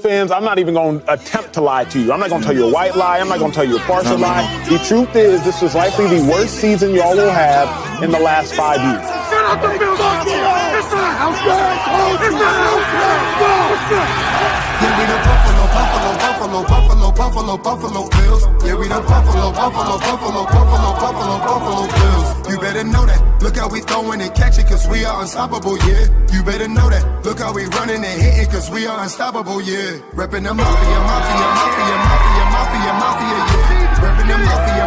fans, I'm not even going to attempt to lie to you. I'm not going to tell you a white lie. I'm not going to tell you a partial lie. The truth is, this is likely the worst season y'all will have in the last 5 years. Shut up the Bills! It's not outside! It's not outside! Yeah, we the Buffalo Bills. Yeah, we the Buffalo Bills. You better know that. Look how we throwing and catching, cause we are unstoppable, yeah. You better know that. Look how we running and hitting, cause we are unstoppable, yeah. Reppin' the mafia, yeah. Reppin' the mafia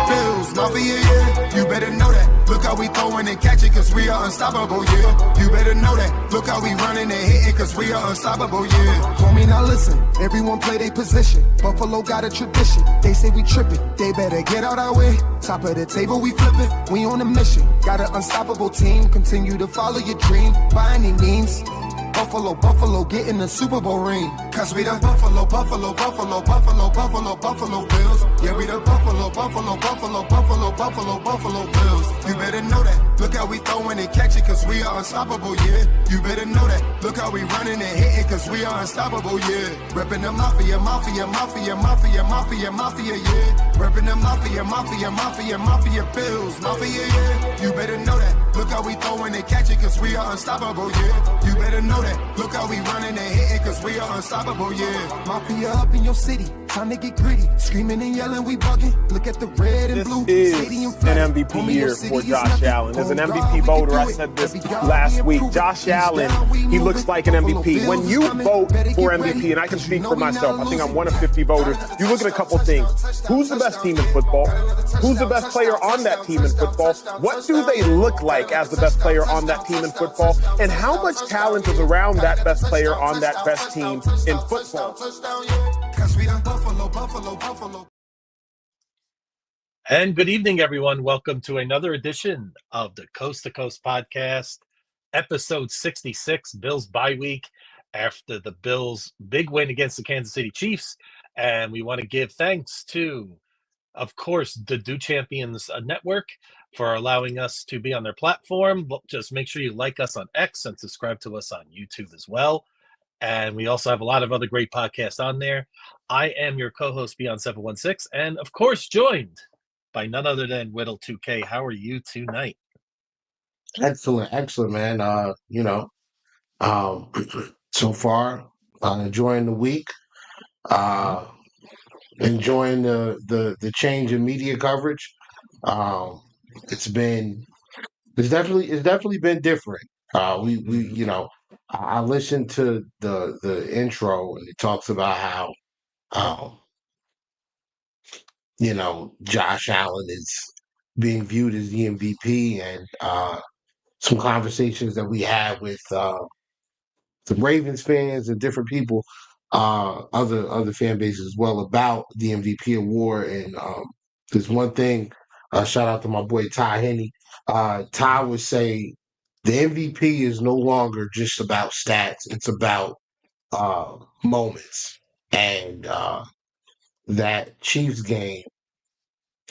Bills, yeah. You better know that. Look how we throwing and catching, cause we are unstoppable, yeah. You better know that. Look how we running and hitting, cause we are unstoppable, yeah. Homie, now listen, everyone play their position. Buffalo got a tradition. They say we tripping, they better get out our way. Top of the table, we flipping, we on a mission. Got an unstoppable team, continue to follow your dream by any means. Buffalo, get in the Super Bowl ring. Cause we the Buffalo Bills. Yeah, we the Buffalo Bills. You better know that. Look how we throwing and catching, cause we are unstoppable, yeah. You better know that. Look how we running and hitting, cause we are unstoppable, yeah. Reppin' the mafia, yeah. Reppin' the mafia Bills, yeah. You better know that. Look how we throwing and catching, cause we are unstoppable, yeah. You better know that. Look how we running and hitting, cause we are unstoppable, yeah. Mafia up in your city, time to get gritty. Screaming and yelling, we bugging. Look at the red and blue. This is an MVP year for Josh Allen. As an MVP voter, I said this last week. Josh Allen, he looks like an MVP. When you vote for MVP, and I can speak for myself, I think I'm one of 50 voters, you look at a couple things. Who's the best team in football? Who's the best player on that team in football? What do they look like as the best player on that team in football? And how much talent is around that best player on that best team in football? And good evening, everyone. Welcome to another edition of the Coast to Coast podcast, episode 66, Bills bye week after the Bills' big win against the Kansas City Chiefs. And we want to give thanks to, of course, the Do Champions Network for allowing us to be on their platform. Just make sure you like us on X and subscribe to us on YouTube as well. And we also have a lot of other great podcasts on there. I am your co-host, Beyond716, and of course, joined by none other than Whittle2K. How are you tonight? Excellent, man. So far, enjoying the week. Enjoying the change in media coverage. It's definitely been different. I listened to the intro, and it talks about how Josh Allen is being viewed as the MVP, and some conversations that we had with some Ravens fans and different people, other fan bases as well, about the MVP award. And there's one thing, shout out to my boy Ty Henney. Ty would say the MVP is no longer just about stats; it's about moments. And that Chiefs game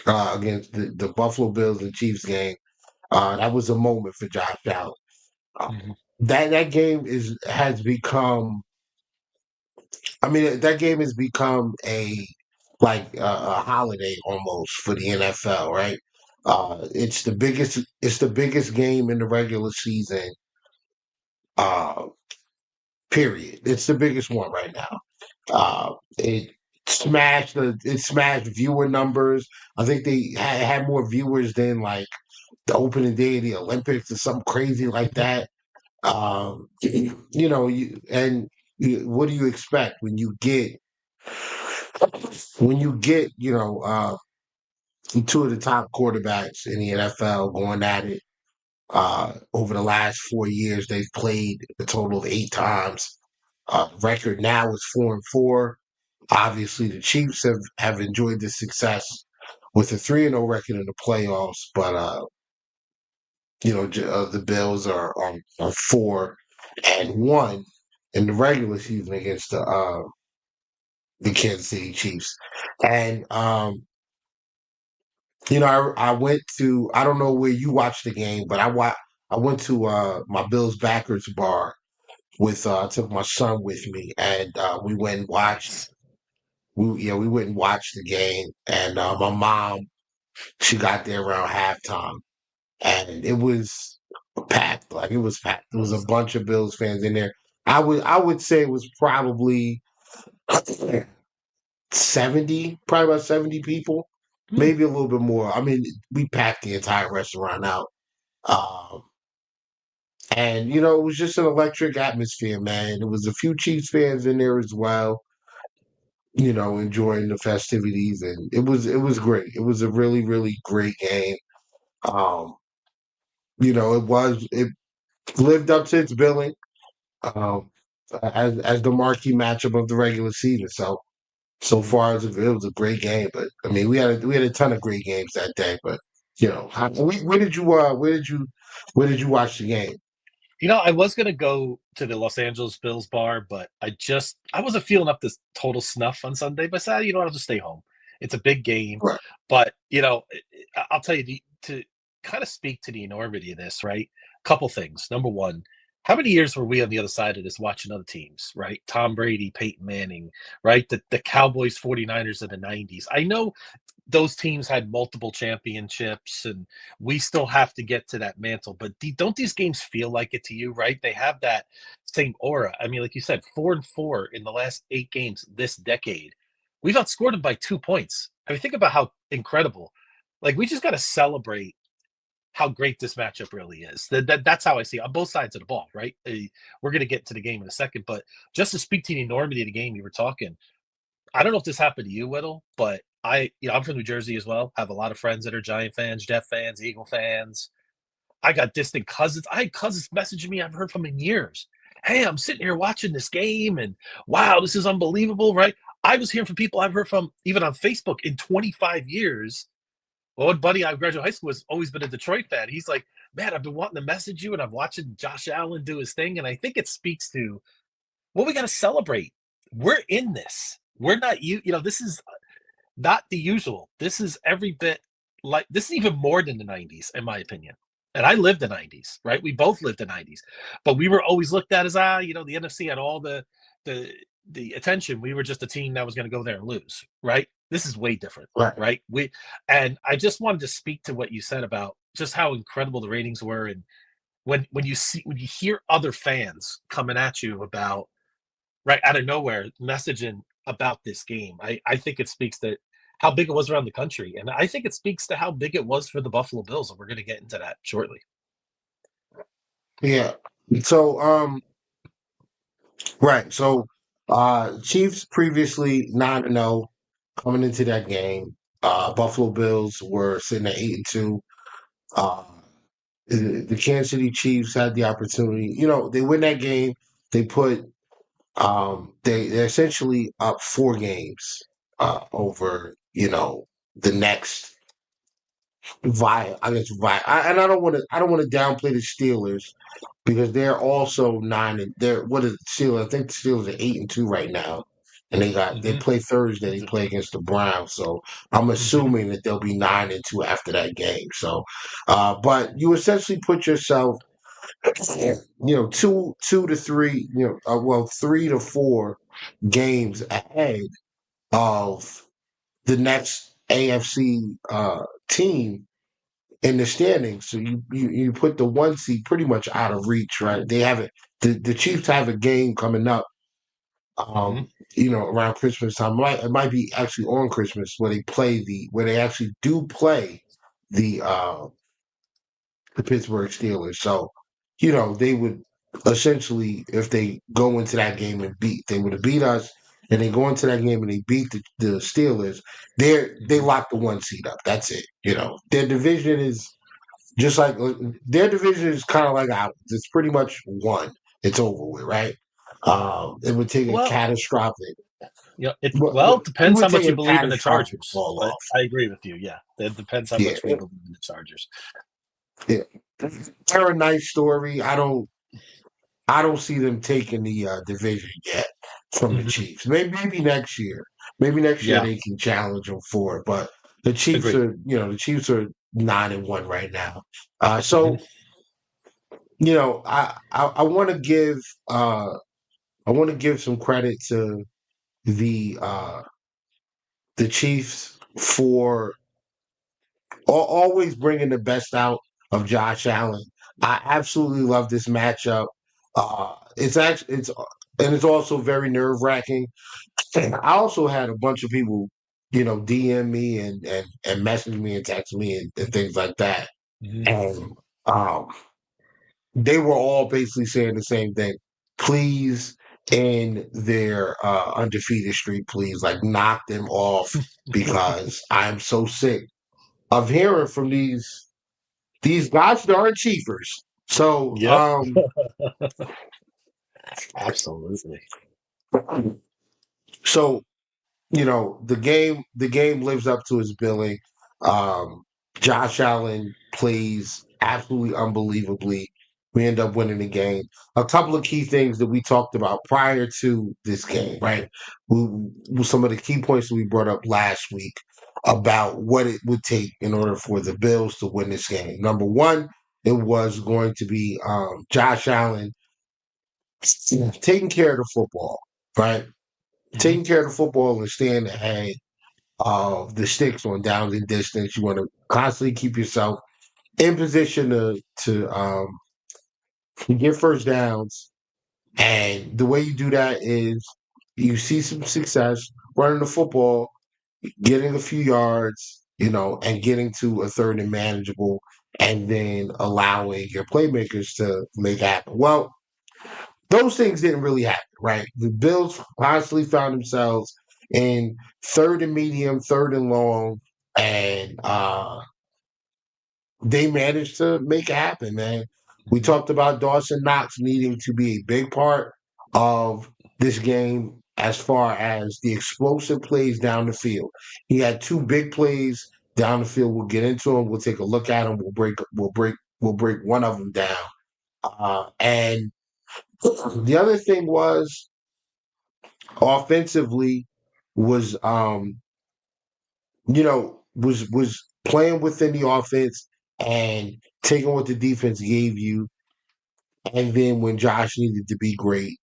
against the Buffalo Bills and Chiefs game, that was a moment for Josh Allen. That game has become. I mean, that game has become a holiday almost for the NFL, right? It's the biggest. It's the biggest game in the regular season. Period. It's the biggest one right now. It smashed viewer numbers. I think they had more viewers than like the opening day of the Olympics or something crazy like that. What do you expect when you get two of the top quarterbacks in the NFL going at it? Over the last 4 years, they've played a total of 8 times. Record now is 4-4. Obviously, the Chiefs have enjoyed this success with a 3-0 record in the playoffs, but the Bills are 4-1 in the regular season against the Kansas City Chiefs. And I went to, I don't know where you watched the game, but I went to my Bills backers bar with I took my son with me, and we went and watched. We went and watched the game, and my mom, she got there around halftime, and it was packed. Like, it was packed. There was a bunch of Bills fans in there. I would say it was probably 70, probably about 70 people, maybe a little bit more. I mean, we packed the entire restaurant out. Um, and it was just an electric atmosphere, man. There was a few Chiefs fans in there as well, enjoying the festivities, and it was great. It was a really, really great game. Um, it lived up to its billing, um, as the marquee matchup of the regular season. So far as it was a great game, but I mean, we had a ton of great games that day. But where did you watch the game? I was gonna go to the Los Angeles Bills bar, but I wasn't feeling up this total snuff on Sunday. But I said, I'll just stay home. It's a big game, Right. but I'll tell you to kind of speak to the enormity of this, right? Couple things. Number one, how many years were we on the other side of this watching other teams, right? Tom Brady, Peyton Manning, right? The Cowboys, 49ers in the 90s. I know those teams had multiple championships and we still have to get to that mantle, but don't these games feel like it to you, right? They have that same aura. I mean, like you said, 4-4 in the last 8 games this decade. We've outscored them by 2 points. I mean, think about how incredible. Like, we just got to celebrate how great this matchup really is. That's how I see it on both sides of the ball, right? We're going to get to the game in a second, but just to speak to the enormity of the game you were talking, I don't know if this happened to you, Whittle, but I'm from New Jersey as well. I have a lot of friends that are Giant fans, Jeff fans, Eagle fans. I got distant cousins. I had cousins messaging me I've heard from in years. Hey, I'm sitting here watching this game, and wow, this is unbelievable, right? I was hearing from people I've heard from even on Facebook in 25 years. Well, one buddy I graduated high school has always been a Detroit fan. He's like, man, I've been wanting to message you, and I'm watching Josh Allen do his thing. And I think it speaks to what we got to celebrate. We're in this. We're not this is not the usual. This is every bit this is even more than the 90s, in my opinion. And I lived the 90s, right? We both lived the 90s, but we were always looked at as the NFC had all the attention. We were just a team that was going to go there and lose, right? This is way different, right? And I just wanted to speak to what you said about just how incredible the ratings were, and when you hear other fans coming at you about right out of nowhere messaging about this game, I think it speaks to how big it was around the country, and I think it speaks to how big it was for the Buffalo Bills, and we're going to get into that shortly. Yeah. So, right. So, Chiefs previously 9-0 coming into that game. Buffalo Bills were sitting at 8-2. Uh, the Kansas City Chiefs had the opportunity. They win that game. They put they're essentially up 4 games over the next and I don't want to downplay the Steelers because they're also 9 and what is the Steelers? I think the Steelers are 8-2 right now. And they play Thursday, they play against the Browns. So I'm assuming that they'll be 9-2 after that game. So but you essentially put yourself 2 to 3, 3 to 4 games ahead of the next AFC team in the standings. So you put the 1 seed pretty much out of reach, right? They have it. The Chiefs have a game coming up, around Christmas time. It might be actually on Christmas where they actually do play the Pittsburgh Steelers. So, they would essentially, if they go into that game and they would have beat us, and they go into that game and they beat the Steelers, they lock the 1 seed up. That's it. Their division is just like their division is kind of like ours. It's pretty much won. It's over with, right? It would take a catastrophic. It depends how much you believe in the Chargers. I agree with you. Yeah, it depends how much we believe in the Chargers. Yeah, they're a nice story. I don't see them taking the division yet from the Chiefs. Maybe next year. Maybe next year they can challenge them for it. But the Chiefs are 9-1 right now. So I want to give some credit to the uh, the Chiefs for always bringing the best out of Josh Allen. I absolutely love this matchup. It's also very nerve wracking. I also had a bunch of people, DM me and message me and text me and things like that. Mhm. And um, they were all basically saying the same thing. Please end their undefeated streak, please. Like knock them off because I'm so sick of hearing from these gosh darn chiefers. So Yep, absolutely. so the game lives up to its billing. Um, Josh Allen plays absolutely unbelievably. We end up winning the game. A couple of key things that we talked about prior to this game, right? Some of the key points that we brought up last week about what it would take in order for the Bills to win this game. Number one, it was going to be Josh Allen taking care of the football, right? Mhm. Taking care of the football and staying ahead of the sticks on downs and distance. You want to constantly keep yourself in position to get first downs. And the way you do that is you see some success running the football, getting a few yards, and getting to a third and manageable, and then allowing your playmakers to make it happen. Well, those things didn't really happen, right? The Bills constantly found themselves in third and medium, third and long, and they managed to make it happen, man. We Mhm. talked about Dawson Knox needing to be a big part of this game as far as the explosive plays down the field. He had two big plays down the field. We'll get into them. We'll take a look at them. We'll break one of them down. And the other thing was offensively was was playing within the offense and taking what the defense gave you. And then when Josh needed to be great,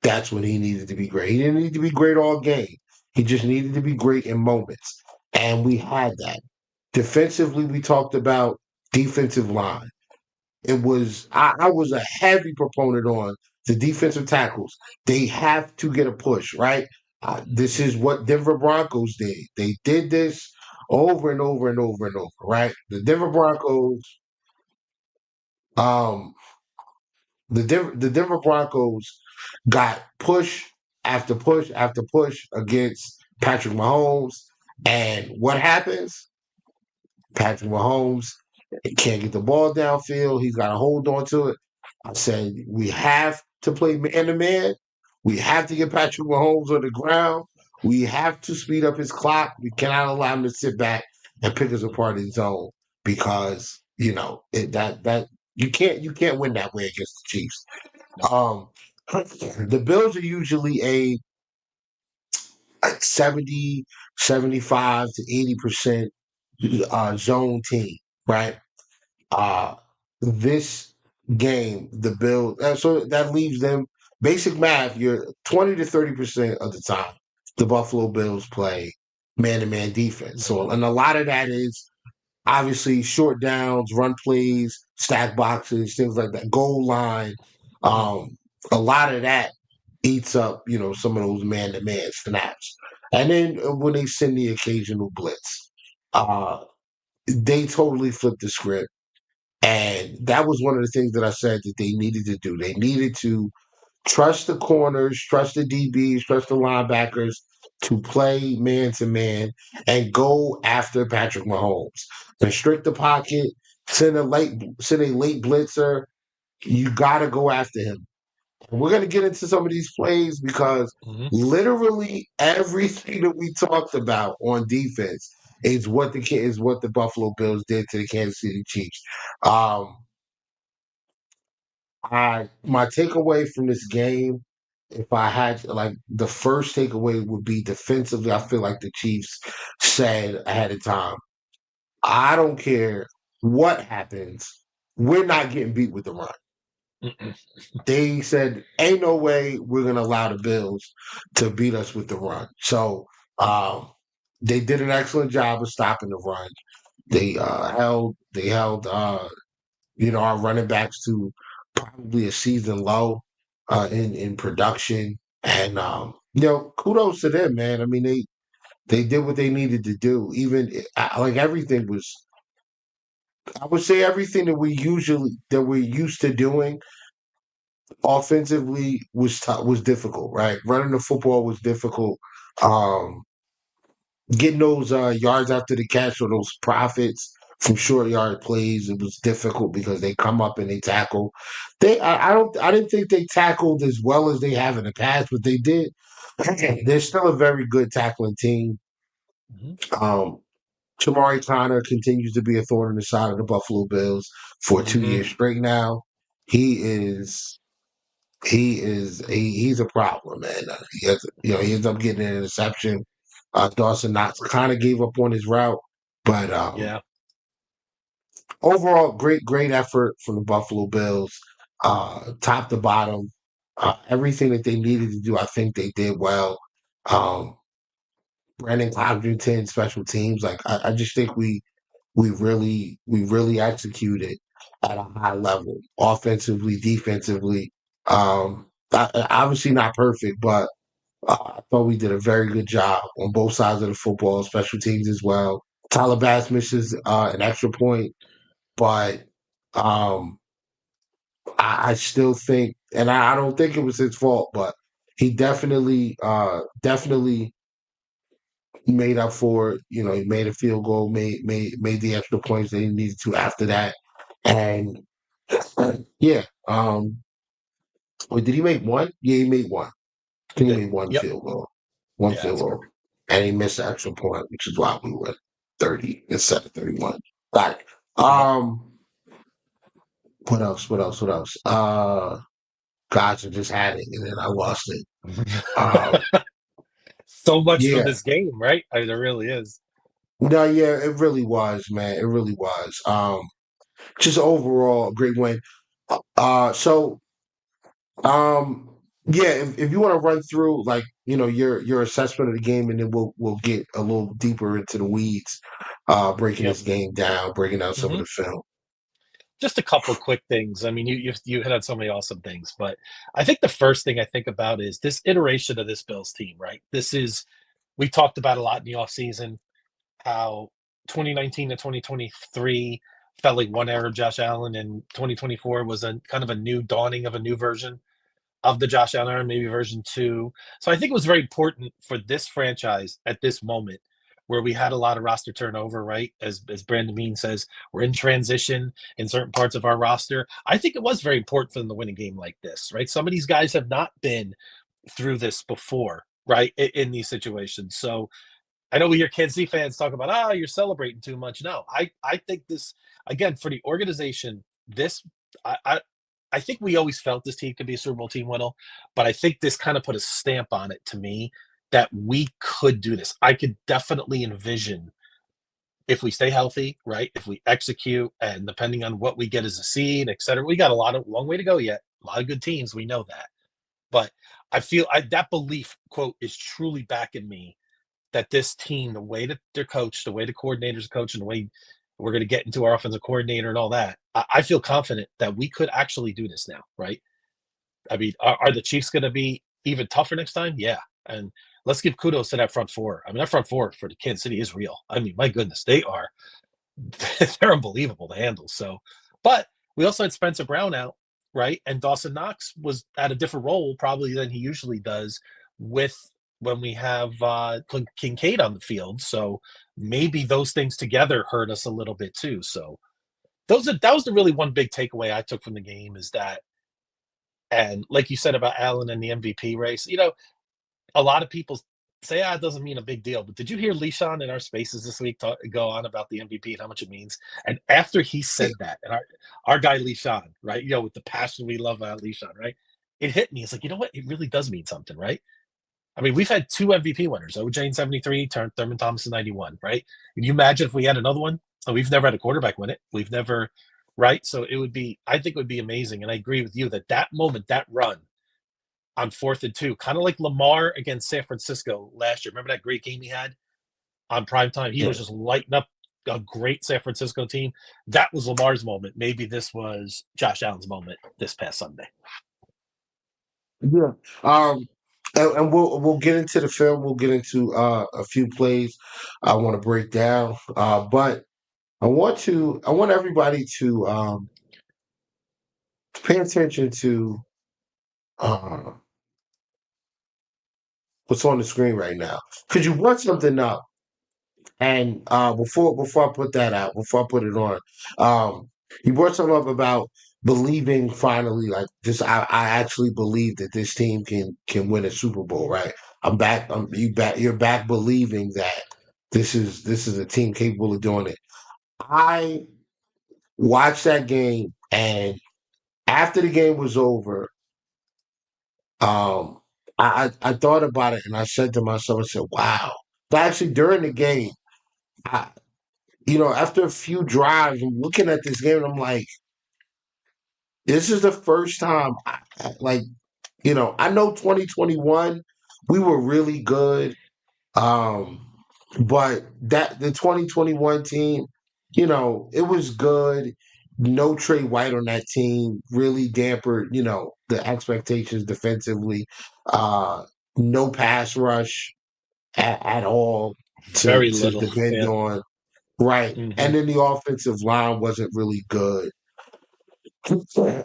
that's when he needed to be great. He didn't need to be great all game. He just needed to be great in moments. And we had that. Defensively, we talked about defensive line. I was a heavy proponent on the defensive tackles. They have to get a push, right? This is what Denver Broncos did. They did this over and over and over and over, right? Um, the Denver Broncos got push after push after push against Patrick Mahomes, and what happens? Patrick Mahomes can't get the ball downfield. He's got to hold on to it. I said, we have to play man to man. We have to get Patrick Mahomes on the ground. We have to speed up his clock. We cannot allow him to sit back and pick us apart in zone because that you can't win that way against the Chiefs. Um, the Bills are usually a 70, 75 to 80% zone team, right? Uh this game, the Bills, so that leaves them basic math, you're 20 to 30% of the time the Buffalo Bills play man-to-man defense. So Mhm. and a lot of that is obviously short downs, run plays, stack boxes, things like that, goal line. Um, a lot of that eats up, some of those man-to-man snaps. And then when they send the occasional blitz, uh, they totally flip the script. And that was one of the things that I said that they needed to do. They needed to trust the corners, trust the DBs, trust the linebackers to play man to man and go after Patrick Mahomes. Restrict the pocket, send a late blitzer. You got to go after him. We're going to get into some of these plays because Mhm. literally everything that we talked about on defense is what the Buffalo Bills did to the Kansas City Chiefs. Um, my takeaway from this game, if I had like the first takeaway would be defensively. I feel like the Chiefs said ahead of time, I don't care what happens, we're not getting beat with the run. Mm-mm. They said, "Ain't no way we're gonna allow the Bills to beat us with the run." So they did an excellent job of stopping the run. They held our running backs to probably a season low in production, and kudos to them, man. I mean, they did what they needed to do. Even like everything was, I would say everything that we're used to doing offensively was difficult, right? Running the football was difficult. Um, Getting those yards after the catch or those profits from short yard plays, it was difficult because they come up and they tackle. I didn't think they tackled as well as they have in the past, but they did. They're still a very good tackling team. Mhm. Um, Tamari Connor continues to be a thorn in the side of the Buffalo Bills for 2 years Mhm. straight now. He is he's a problem, man. He ends up getting an interception. Dawson Knox kind of gave up on his route, but Yeah. overall, great effort from the Buffalo Bills, top to bottom. Everything that they needed to do, I think they did well. Um, Brandon Codrington, special teams, like I just think we really executed at a high level, offensively, defensively. Obviously not perfect, but I thought we did a very good job on both sides of the football, special teams as well. Tyler Bass misses an extra point, but um, I still think, and I don't think it was his fault, but he definitely made up for it. He made a field goal, made the extra points that he needed to after that, and yeah. Wait, did he make one? Yeah, he made one. I He think he did. made one Yep. field goal. One Yeah, field that's goal. correct. And he missed the extra point, which is why we were 30 instead of 31. Got it. Yep. What else? What else? What else? Gotcha, just had it and then I lost it. Um, So much for yeah. this game, right? I mean, there really is. No, yeah, it really was, man. It really was. Just overall a great win. So um yeah, if you want to run through like, your assessment of the game and then we'll get a little deeper into the weeds, breaking Yep. this game down, breaking down some of Hmm. the film. Just a couple quick things. I mean, you hit on so many awesome things, but I think the first thing I think about is this iteration of this Bills team, right? This is we talked about a lot in the offseason, how 2019 to 2023 felt like one era of Josh Allen, and 2024 was a kind of a new dawning of a new version of the Josh Allen era, maybe version two. So I think it was very important for this franchise at this moment where we had a lot of roster turnover, right? As Brandon Beane says, we're in transition in certain parts of our roster. I think it was very important for them to win a game like this, right? Some of these guys have not been through this before, right? In these situations. So I know we hear Kansas City fans talk about, you're celebrating too much. No, I think this, again, for the organization, this, I, I, I think we always felt this team could be a Super Bowl team, Whittle, but I think this kind of put a stamp on it to me that we could do this. I could definitely envision if we stay healthy, right? If we execute, and depending on what we get as a seed, et cetera, we got long way to go yet. A lot of good teams, we know that. But I feel that belief, quote, is truly back in me that this team, the way that they're coached, the way the coordinators are coaching, the way we're going to get into our offensive coordinator and all that, I feel confident that we could actually do this now, right? I mean, are the Chiefs going to be even tougher next time? Yeah. And let's give kudos to that front four. I mean, that front four for the Kansas City is real. I mean, my goodness, they're unbelievable to handle. So, but we also had Spencer Brown out, right? And Dawson Knox was at a different role probably than he usually does with when we have Kincaid on the field. So maybe those things together hurt us a little bit too. So that was the really one big takeaway I took from the game is that, and like you said about Allen and the MVP race, a lot of people say, it doesn't mean a big deal. But did you hear Leishon in our spaces this week go on about the MVP and how much it means? And after he said that, and our guy Leishon, right, with the passion we love about Leishon, right, it hit me. It's like, you know what? It really does mean something, right? I mean, we've had two MVP winners, OJ in 73, Thurman Thomas in 91, right? Can you imagine if we had another one? Oh, we've never had a quarterback win it. We've never right? So I think it would be amazing. And I agree with you that moment, that run on 4th and 2, kind of like Lamar against San Francisco last year. Remember that great game he had on primetime? He Yeah. was just lighting up a great San Francisco team. That was Lamar's moment. Maybe this was Josh Allen's moment this past Sunday. Yeah. And we'll get into the film. We'll get into a few plays I want to break down. But I want everybody to pay attention to uh, what's on the screen right now. Because you brought something up, and before I put that out, before I put it on, you brought something up about believing finally, like this. I actually believe that this team can win a Super Bowl, right? I'm back. You're back believing that this is a team capable of doing it. I watched that game, and after the game was over, um, I thought about it, and I said to myself, I said, "Wow." But actually, during the game, I, after a few drives, I'm looking at this game, and I'm like, this is the first time, I know 2021, we were really good. Um, but the 2021 team, it was good. No Trey White on that team really dampered, the expectations defensively. Uh, no pass rush at all to Very little. depend Yeah. on. Right. Mm-hmm. And then the offensive line wasn't really good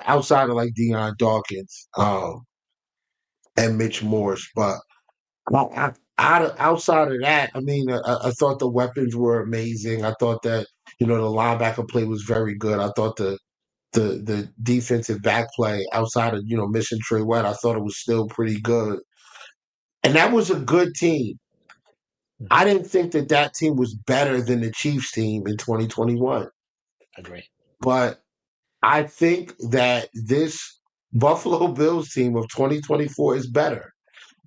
outside of like Deion Dawkins and Mitch Morse. But outside of that, I mean, I thought the weapons were amazing. I thought that, the linebacker play was very good. I thought the defensive back play outside of, missing Trey White, I thought it was still pretty good. And that was a good team. I didn't think that team was better than the Chiefs team in 2021. Agree. But I think that this Buffalo Bills team of 2024 is better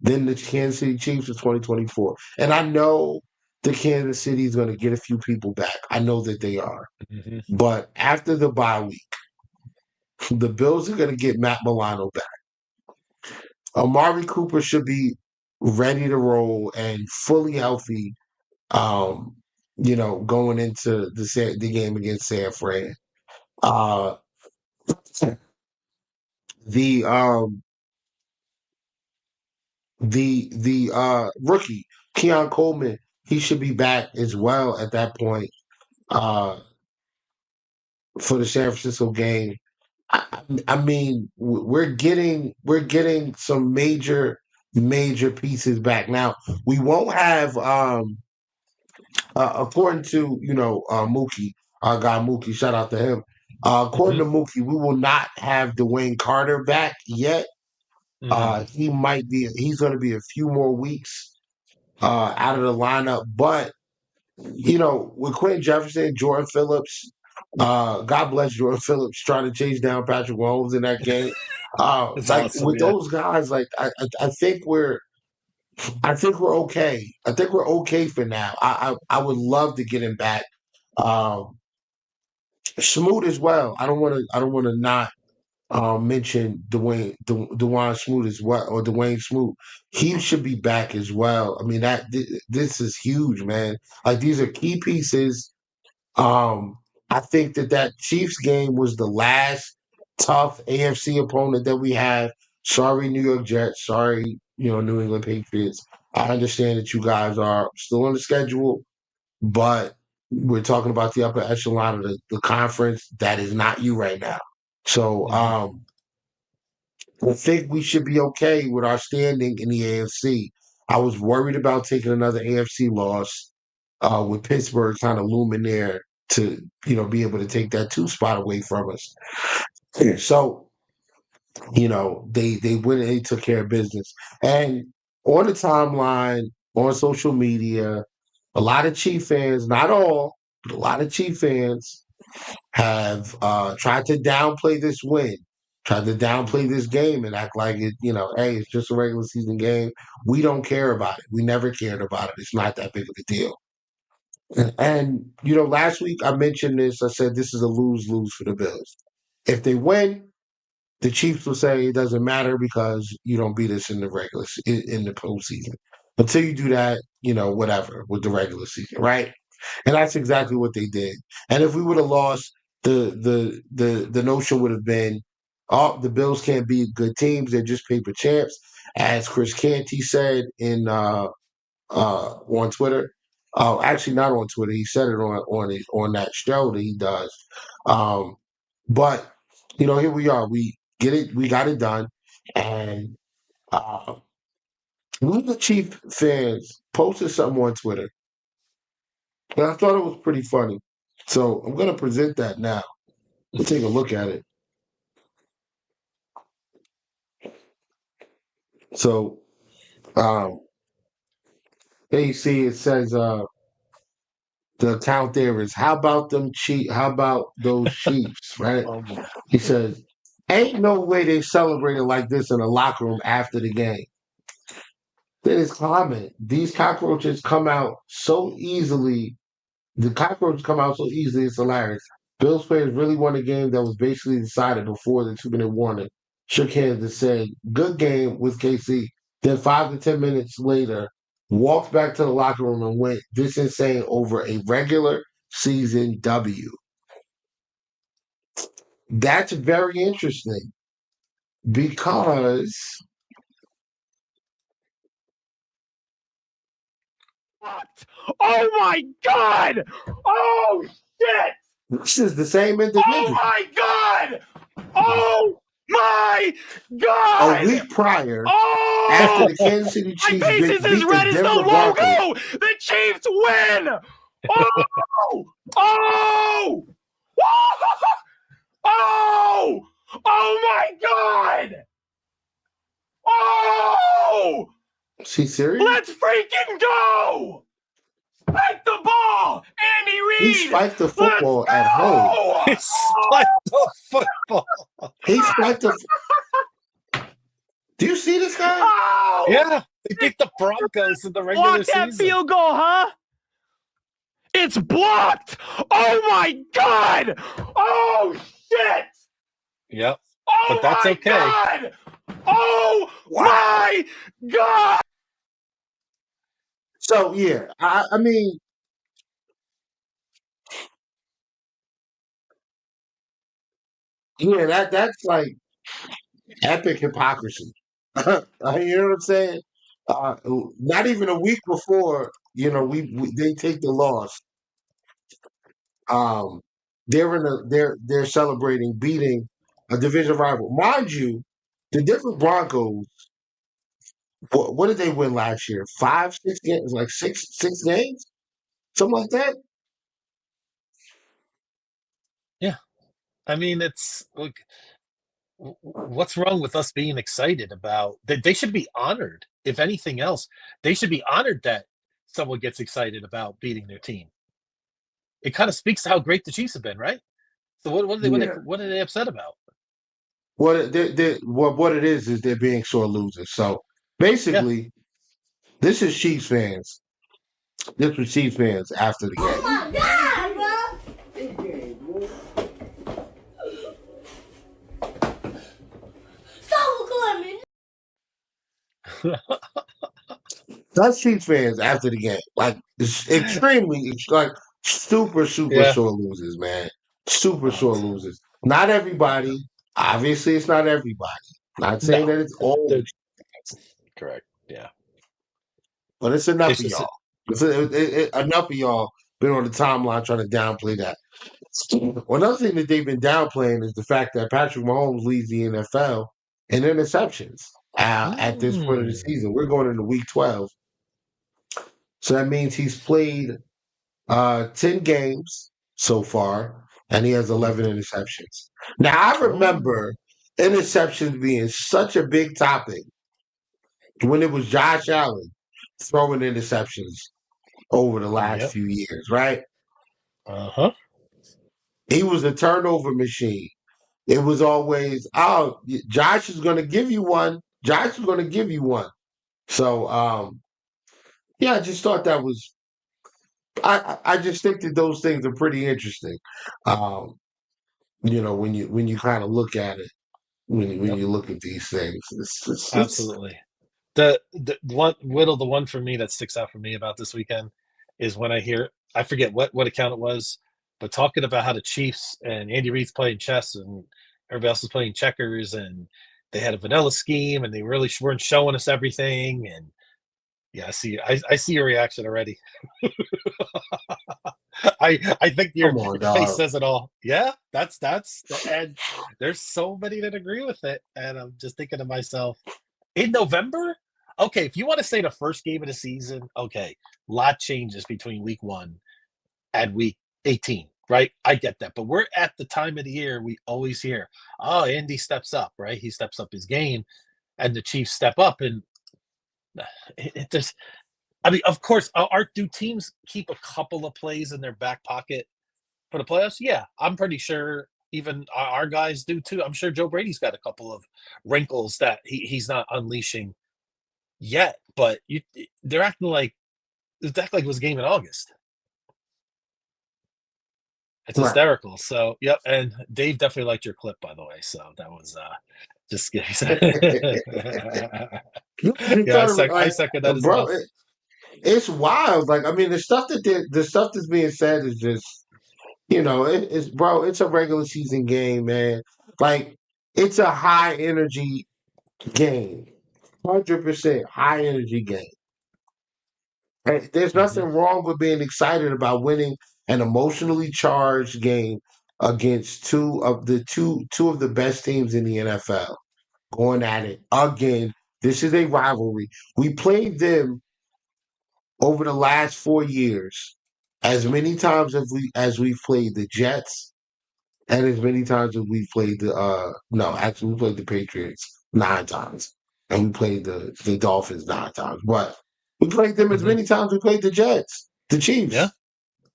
than the Kansas City Chiefs of 2024. And I know the Kansas City is going to get a few people back. I know that they are. Mm-hmm. But after the bye week, the Bills are going to get Matt Milano back. Amari Cooper should be ready to roll and fully healthy, going into the game against San Fran. Uh, the rookie Keon Coleman, he should be back as well at that point for the San Francisco game. I mean, we're getting some major pieces back now. We won't have according to Mookie, our guy Mookie. Shout out to him. According to Mookie, we will not have Dwayne Carter back yet. He's going to be a few more weeks out of the lineup. But, with Quentin Jefferson, Jordan Phillips, God bless Jordan Phillips, trying to chase down Patrick Mahomes in that game. It's Like awesome. with Yeah. those guys, like I think we're okay. I think we're okay for now. I would love to get him back. Smoot as well. I don't want to not mention Dwayne Smoot as well, or Dwayne Smoot. He should be back as well. I mean this is huge, man. Like these are key pieces. I think that Chiefs game was the last tough AFC opponent that we had. Sorry, New York Jets. Sorry, New England Patriots. I understand that you guys are still on the schedule, but we're talking about the upper echelon of the conference. That is not you right now. So I think we should be okay with our standing in the AFC. I was worried about taking another AFC loss with Pittsburgh kind of looming there to be able to take that 2 spot away from us. So they went and they took care of business. And on the timeline, on social media, a lot of Chief fans, not all, but a lot of Chief fans have tried to downplay this win, tried to downplay this game and act like it, hey, it's just a regular season game. We don't care about it. We never cared about it. It's not that big of a deal. And last week I mentioned this. I said this is a lose-lose for the Bills. If they win, the Chiefs will say it doesn't matter because you don't beat us in the postseason. Until you do that, whatever with the regular season, right? And that's exactly what they did. And if we would have lost, the notion would have been, oh, the Bills can't beat good teams; they're just paper champs, as Chris Canty said on Twitter. Actually, not on Twitter. He said it on that show that he does. But here we are. We get it. We got it done, and one of the Chief fans posted something on Twitter, and I thought it was pretty funny. So I'm gonna present that now. We'll take a look at it. So, there you see it says the account there is how about those Chiefs, right? Oh, boy. He says, ain't no way they celebrated like this in the locker room after the game. Then his comment, these cockroaches come out so easily. The cockroaches come out so easily, it's hilarious. Bills players really won a game that was basically decided before the 2-minute warning. Shook hands and said, good game with KC. Then 5 to 10 minutes later, walked back to the locker room and went this insane over a regular season W. That's very interesting because Oh my God! Oh shit! this is the same Oh individual. my God! Oh my A God! week prior, Oh! after the Kansas City My Chiefs face beat is as red the as the Denver Broncos. logo! The Chiefs win! Oh! Oh! Oh! Oh my God! Oh! Is he serious? Let's freaking go! Spike the ball, Andy He Reid. spiked the Let's football at home. go! He spiked the football. He spiked the. Do you see this guy? Oh! Yeah, they beat the Broncos in the regular Block that season. field goal, huh? It's blocked! Oh my God! Oh shit! Yep. Oh But that's my okay. God! Oh Wow. my God! So yeah, I mean, yeah, that's like epic hypocrisy. You know what I'm saying? Not even a week before, they take the loss. They're celebrating beating a division rival, mind you. The Denver Broncos. What did they win last year? 5, 6 games, like six games, something like that. Yeah. I mean, it's like, what's wrong with us being excited about that? They should be honored. If anything else, they should be honored that someone gets excited about beating their team. It kind of speaks to how great the Chiefs have been, right? So what are they upset about? What it is they're being sore losers. So basically, this is Chiefs fans. This was Chiefs fans after the game. my God, bro! Stop recording me. That's Chiefs fans after the game. Like it's extremely, it's like super Yeah. sore losers, man. Super sore losers. Not everybody. Obviously, it's not everybody. Not saying No, that it's all, they're- correct. Yeah. but it's enough It's of just- y'all. Enough of y'all been on the timeline trying to downplay that. Well, another thing that they've been downplaying is the fact that Patrick Mahomes leads the NFL in interceptions at this point of the season. We're going into week 12. So that means he's played 10 games so far, and he has 11 interceptions. Now, I remember interceptions being such a big topic when it was Josh Allen throwing interceptions over the last few years, right? Uh-huh. He was a turnover machine. It was always, oh, Josh is going to give you one. Josh is going to give you one. So, yeah, I just thought that was I just think that those things are pretty interesting. Um, when you kind of look at it, when Yep, you look at these things, it's absolutely. The one Whittle, the one for me that sticks out for me about this weekend is when I hear, I forget what account it was, but talking about how the Chiefs and Andy Reid's playing chess and everybody else is playing checkers, and they had a vanilla scheme and they really weren't showing us everything. And yeah, I see your reaction already. I think come your on, face dog. says it all. Yeah, that's and there's so many that agree with it, and I'm just thinking to myself, in November, okay, if you want to say the first game of the season, okay, lot changes between week 1 and week 18, right? I get that, but we're at the time of the year we always hear, oh, Andy steps up, right? He steps up his game, and the Chiefs step up, and it just, I mean, of course, do teams keep a couple of plays in their back pocket for the playoffs? Yeah, I'm pretty sure even our guys do too. I'm sure Joe Brady's got a couple of wrinkles that he's not unleashing yet, but they're acting like it was a game in August. It's Right. hysterical. So, yep, and Dave definitely liked your clip, by the way. So that was just yeah, I Like, second that as bro, well. it's wild. Like, I mean, the stuff that's being said is just, it's bro. It's a regular season game, man. Like, it's a high energy game, 100% high energy game. And there's Hmm. nothing wrong with being excited about winning an emotionally charged game against two of the best teams in the NFL going at it again. This is a rivalry. We played them over the last 4 years as many times as we played the Jets and as many times as we played the no, actually we played the Patriots 9 times. And we played the Dolphins 9 times. But we played them as Hmm. many times we played the Jets, the Yeah. Chiefs.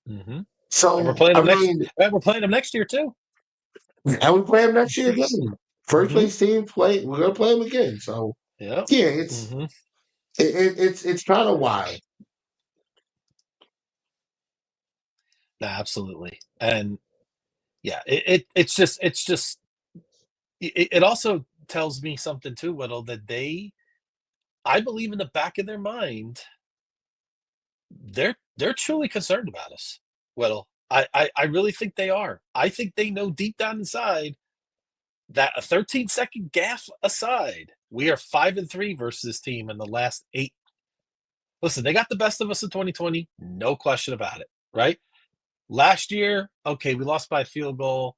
Hmm. And So I mean, we're playing them next year too. and we play them next year again. First Hmm. place team play. We're gonna play them again. So Yeah. yeah, Hmm. it's kind of wild. Absolutely. And yeah, it also tells me something too, Whittle, that I believe in the back of their mind, they're truly concerned about us. Whittle, I really think they are. I think they know deep down inside that a 13-second gaff aside, we are 5-3 versus this team in the last 8. Listen, they got the best of us in 2020, no question about it, right? Last year, okay, we lost by a field goal,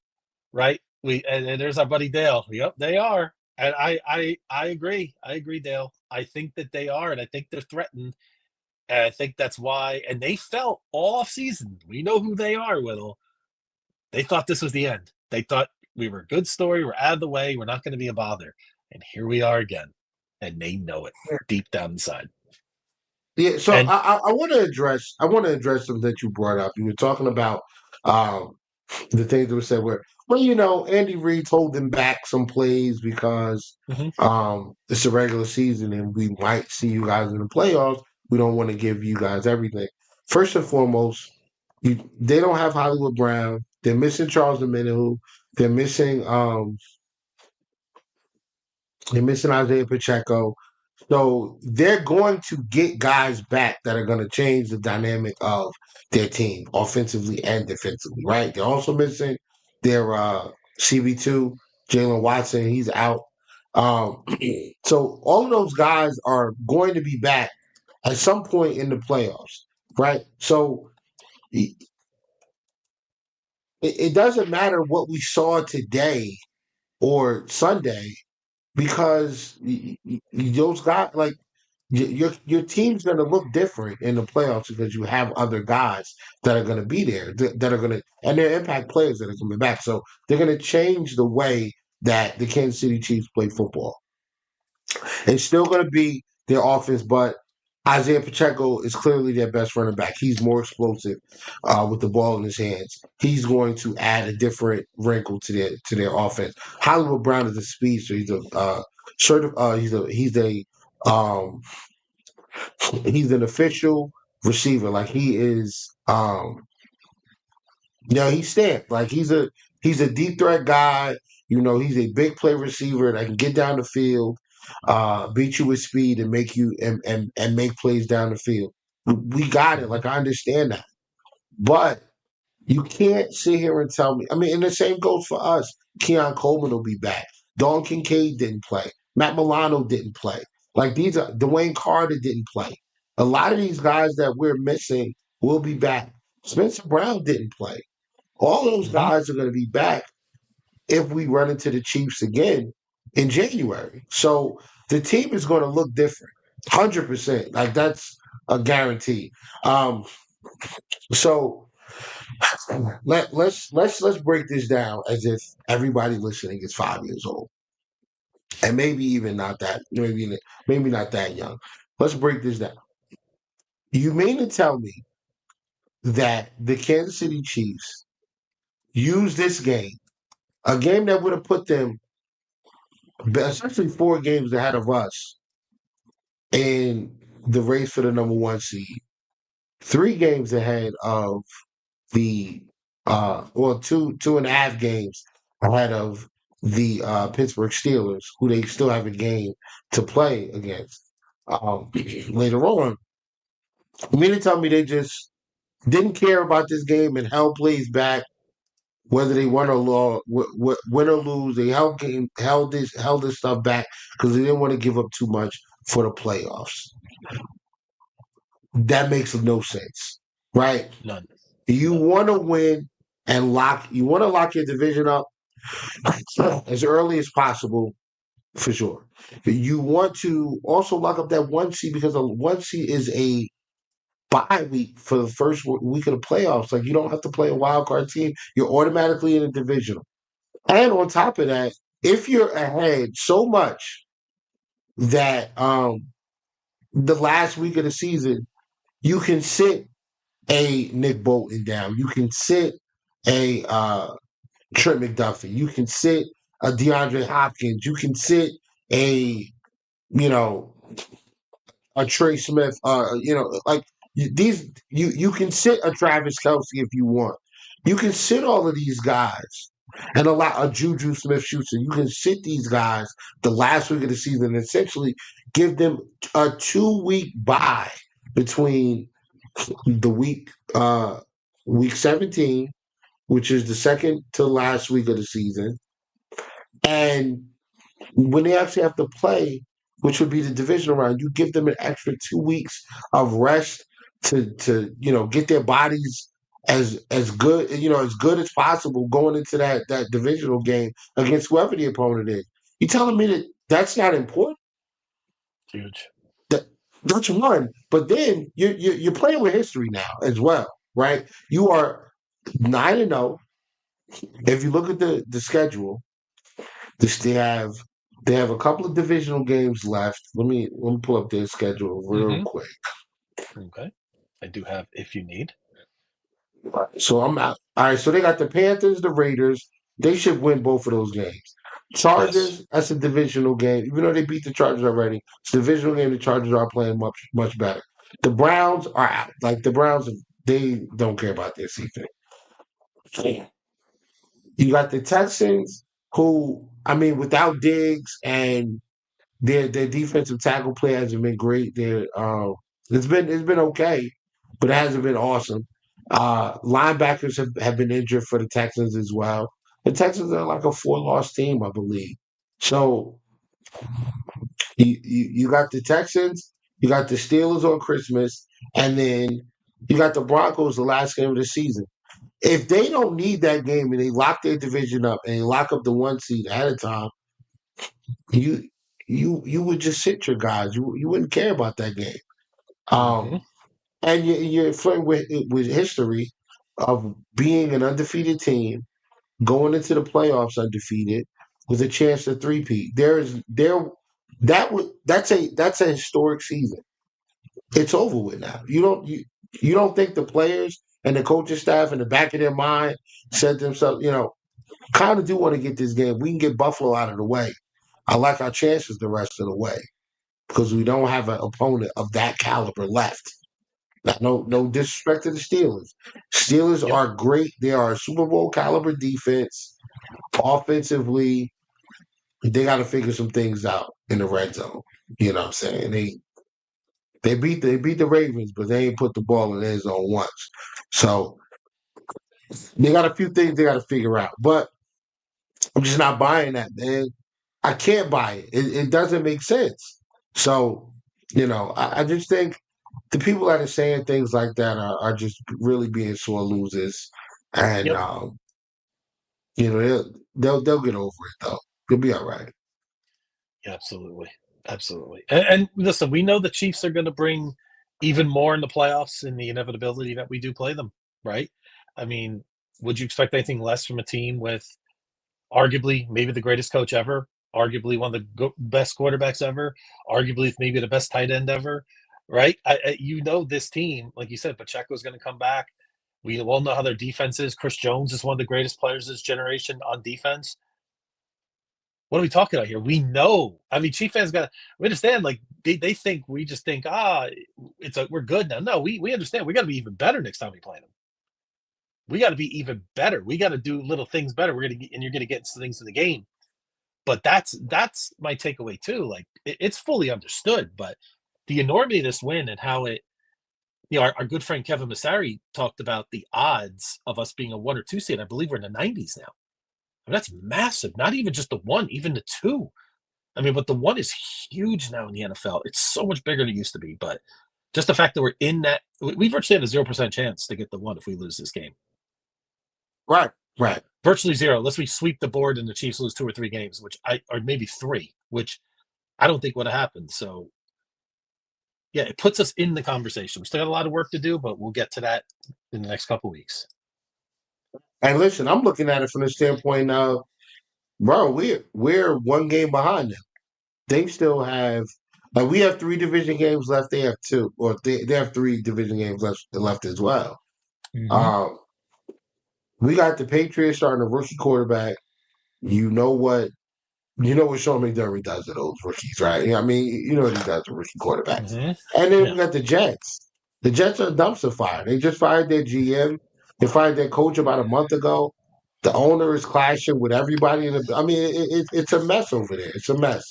right? And there's our buddy Dale. Yep, they are. And I agree. I agree, Dale. I think that they are, and I think they're threatened. And I think that's why. And they felt all off season. We know who they are, Whittle. They thought this was the end. They thought we were a good story. We're out of the way. We're not going to be a bother. And here we are again. And they know it deep down inside. Yeah, so And I want to address something that you brought up. You were talking about um, the things that were said where, well, Andy Reid's holding back some plays because mhm, it's a regular season and we might see you guys in the playoffs. We don't want to give you guys everything. First and foremost, they don't have Hollywood Brown. They're missing Charles Omenihu. They're missing um, they're missing Isaiah Pacheco. So they're going to get guys back that are going to change the dynamic of their team, offensively and defensively, right? They're also missing their CB2, Jalen Watson, he's out. Um, so all of those guys are going to be back at some point in the playoffs, right? So it doesn't matter what we saw today or Sunday because those guys, like, your team's going to look different in the playoffs because you have other guys that are going to be there that are going to, and they're impact players that are coming back. So they're going to change the way that the Kansas City Chiefs play football. It's still going to be their offense, but Isaiah Pacheco is clearly their best running back. He's more explosive with the ball in his hands. He's going to add a different wrinkle to their offense. Hollywood Brown is a speedster. He's a he's a um, he's an official receiver. Like he is, he's stamped. Like he's a deep threat guy. He's a big play receiver that can get down the field, beat you with speed, and make you and make plays down the field. We got it. Like I understand that, but you can't sit here and tell me. I mean, and the same goes for us. Keon Coleman will be back. Don Kincaid didn't play. Matt Milano didn't play. Like these are Dwayne Carter didn't play. A lot of these guys that we're missing will be back. Spencer Brown didn't play. All those guys are going to be back if we run into the Chiefs again in January. So the team is going to look different, 100%. Like that's a guarantee. So let's break this down as if everybody listening is 5 years old, and maybe even not that, maybe not that young. Let's break this down. You mean to tell me that the Kansas City Chiefs used this game, a game that would have put them essentially 4 games ahead of us in the race for the number 1 seed, 3 games ahead of the or 2.5 games ahead of the Pittsburgh Steelers, who they still have a game to play against later on. You mean to tell me they just didn't care about this game and held plays back, whether they win or lose? They held this stuff back because they didn't want to give up too much for the playoffs. That makes no sense, right? None. You want to win and lock your division up as early as possible, for sure. But you want to also lock up that 1 seed, because a 1 seed is a bye week for the first week of the playoffs. Like you don't have to play a wild card team. You're automatically in a divisional. And on top of that, if you're ahead so much that the last week of the season, you can sit a Nick Bolton down. You can sit a Trent McDuffie. You can sit a DeAndre Hopkins. You can sit a Trey Smith. You can sit a Travis Kelce if you want. You can sit all of these guys and a Juju Smith-Schuster. You can sit these guys the last week of the season and essentially give them a 2-week bye between the week 17, which is the second to last week of the season, and when they actually have to play, which would be the divisional round, you give them an extra 2 weeks of rest to get their bodies as good as possible going into that divisional game against whoever the opponent is. You telling me that that's not important? Huge. That's one. But then you're playing with history now as well, right? You are 9-0. If you look at the schedule, they have a couple of divisional games left. Let me pull up their schedule real quick. Okay. I do have if you need. So I'm out. All right, so they got the Panthers, the Raiders. They should win both of those games. Chargers, that's a divisional game. Even though they beat the Chargers already, it's a divisional game. The Chargers are playing much, much better. The Browns are out. Like the Browns, they don't care about their season. You got the Texans, who, I mean, without Diggs and their defensive tackle play hasn't been great. It's been okay, but it hasn't been awesome. Linebackers have been injured for the Texans as well. The Texans are like a 4-loss team, I believe. So you got the Texans, you got the Steelers on Christmas, and then you got the Broncos the last game of the season. If they don't need that game and they lock their division up and they lock up the 1 seed ahead of time, you would just sit your guys. You wouldn't care about that game. And you're flirting with history of being an undefeated team, going into the playoffs undefeated with a chance to three-peat. That's a historic season. It's over with now. You don't think the players and the coaching staff in the back of their mind said to themselves, kind of do want to get this game. We can get Buffalo out of the way. I like our chances the rest of the way because we don't have an opponent of that caliber left. No disrespect to the Steelers. Steelers Yep. are great. They are a Super Bowl caliber defense. Offensively, they got to figure some things out in the red zone. You know what I'm saying? They beat the Ravens, but they ain't put the ball in the end zone once. So they got a few things they got to figure out. But I'm just not buying that, man. I can't buy it. It doesn't make sense. So, I just think the people that are saying things like that are just really being sore losers. And, Yep. they'll get over it, though. They'll be all right. Absolutely. Absolutely. And listen, we know the Chiefs are going to bring even more in the playoffs in the inevitability that we do play them, right? I mean, would you expect anything less from a team with arguably maybe the greatest coach ever, arguably one of the best quarterbacks ever, arguably maybe the best tight end ever, right? This team, like you said, Pacheco is going to come back. We all know how their defense is. Chris Jones is one of the greatest players this generation on defense. What are we talking about here? We know. I mean, Chief fans we understand. Like they think we just think, we're good now. No, we understand. We got to be even better next time we play them. We got to be even better. We got to do little things better. You're gonna get things in the game. But that's my takeaway too. Like it's fully understood, but the enormity of this win and how it, our good friend Kevin Massari talked about the odds of us being a 1 or 2 seed. I believe we're in the 90s now. I mean, that's massive. Not even just the 1, even the 2. I mean, but the 1 is huge now in the NFL. It's so much bigger than it used to be. But just the fact that we're in that, we virtually have a 0% chance to get the 1 if we lose this game. Right. Virtually 0. Unless we sweep the board and the Chiefs lose 2 or 3 games, or maybe 3, which I don't think would have happened. So, yeah, it puts us in the conversation. We still got a lot of work to do, but we'll get to that in the next couple of weeks. And listen, I'm looking at it from the standpoint of, bro, we're 1 game behind them. They still have, we have 3 division games left. They have 2, or they have 3 division games left as well. Mm-hmm. We got the Patriots starting a rookie quarterback. You know what Sean McDermott does to those rookies, right? I mean, you know what he does to rookie quarterbacks. Mm-hmm. And then we got the Jets. The Jets are a dumpster fire. They just fired their GM. They fired their coach about a month ago. The owner is clashing with everybody. It's a mess over there. It's a mess.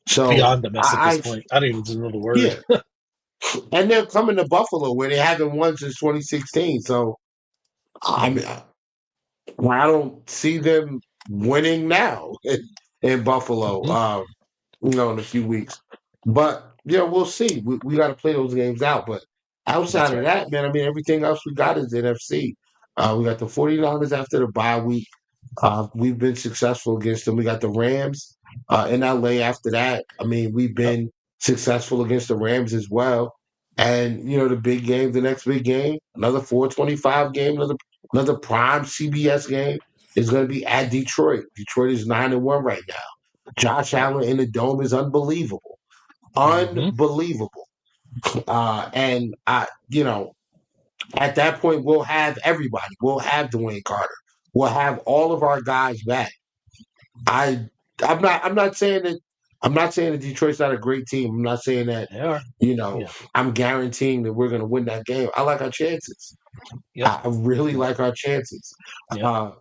So beyond the mess at this point. I don't even know the word. Yeah. And they're coming to Buffalo where they haven't won since 2016. So I mean, I don't see them winning now in Buffalo. Mm-hmm. In a few weeks. But we'll see. We got to play those games out. But outside of that, man, I mean, everything else we got is NFC. We got the 49ers after the bye week. We've been successful against them. We got the Rams in LA after that. I mean, we've been successful against the Rams as well. And the big game, the next big game, another 425 game, another prime CBS game is going to be at Detroit. Detroit is 9-1 right now. Josh Allen in the dome is unbelievable. Unbelievable. And at that point, we'll have everybody. We'll have Dwayne Carter. We'll have all of our guys back. I'm not saying that Detroit's not a great team. I'm not saying that, I'm guaranteeing that we're going to win that game. I like our chances. Yep. I really like our chances. Yep.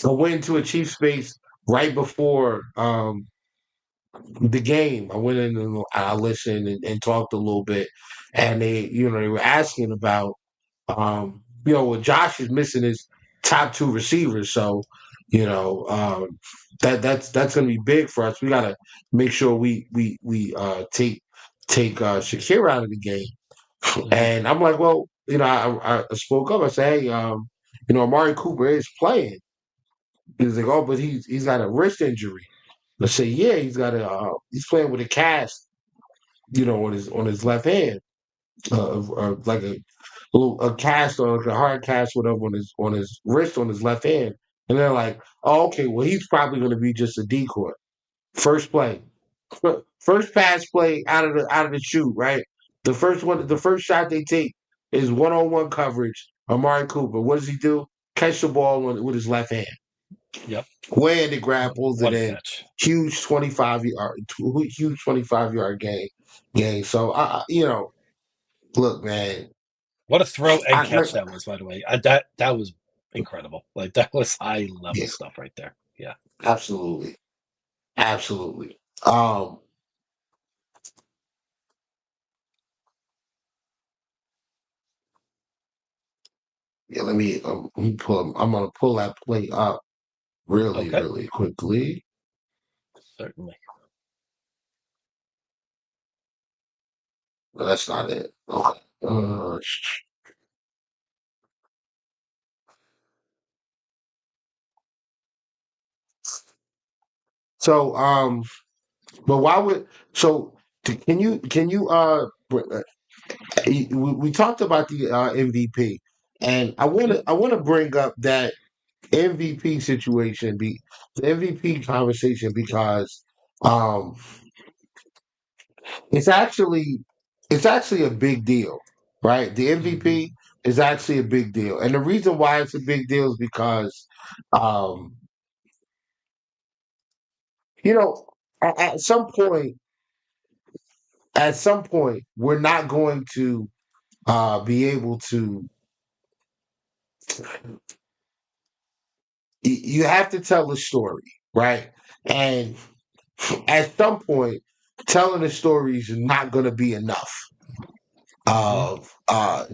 I went into a Chiefs space right before the game. I went in and I listened and talked a little bit, and they were asking about, Josh is missing his top 2 receivers, so that's going to be big for us. We got to make sure we take Shakir out of the game. Mm-hmm. And I'm like, well, I spoke up. I said, hey, Amari Cooper is playing. He's like, oh, but he's got a wrist injury. I say, yeah, he's he's playing with a cast, on his left hand, like a cast or like a hard cast, whatever, on his wrist, on his left hand. And they're like, oh, okay, well, he's probably going to be just a decoy. First play, first pass play out of the chute, right? The first shot they take is 1-on-1 coverage. Amari Cooper, what does he do? Catch the ball with his left hand. Yep. Way-handed grab, pulls it in. Catch. Huge 25-yard game. So, look, man, What a throw and I, catch that was, by the way. That was incredible. Like that was high level yeah, stuff right there. Yeah. absolutely, absolutely. Um, yeah, let me pull. I'm gonna pull that play up really, Okay. really quickly. Certainly. No, that's not it. Okay. So, but why would so? Can you we talked about the MVP, and Yep. I want to bring up that MVP situation, the MVP conversation because um it's actually it's actually a big deal, right? The Hmm. MVP is actually a big deal, and the reason why it's a big deal is because um you know at some point we're not going to be able to you have to tell a story, right? And at some point, telling the story is not going to be enough Hmm. of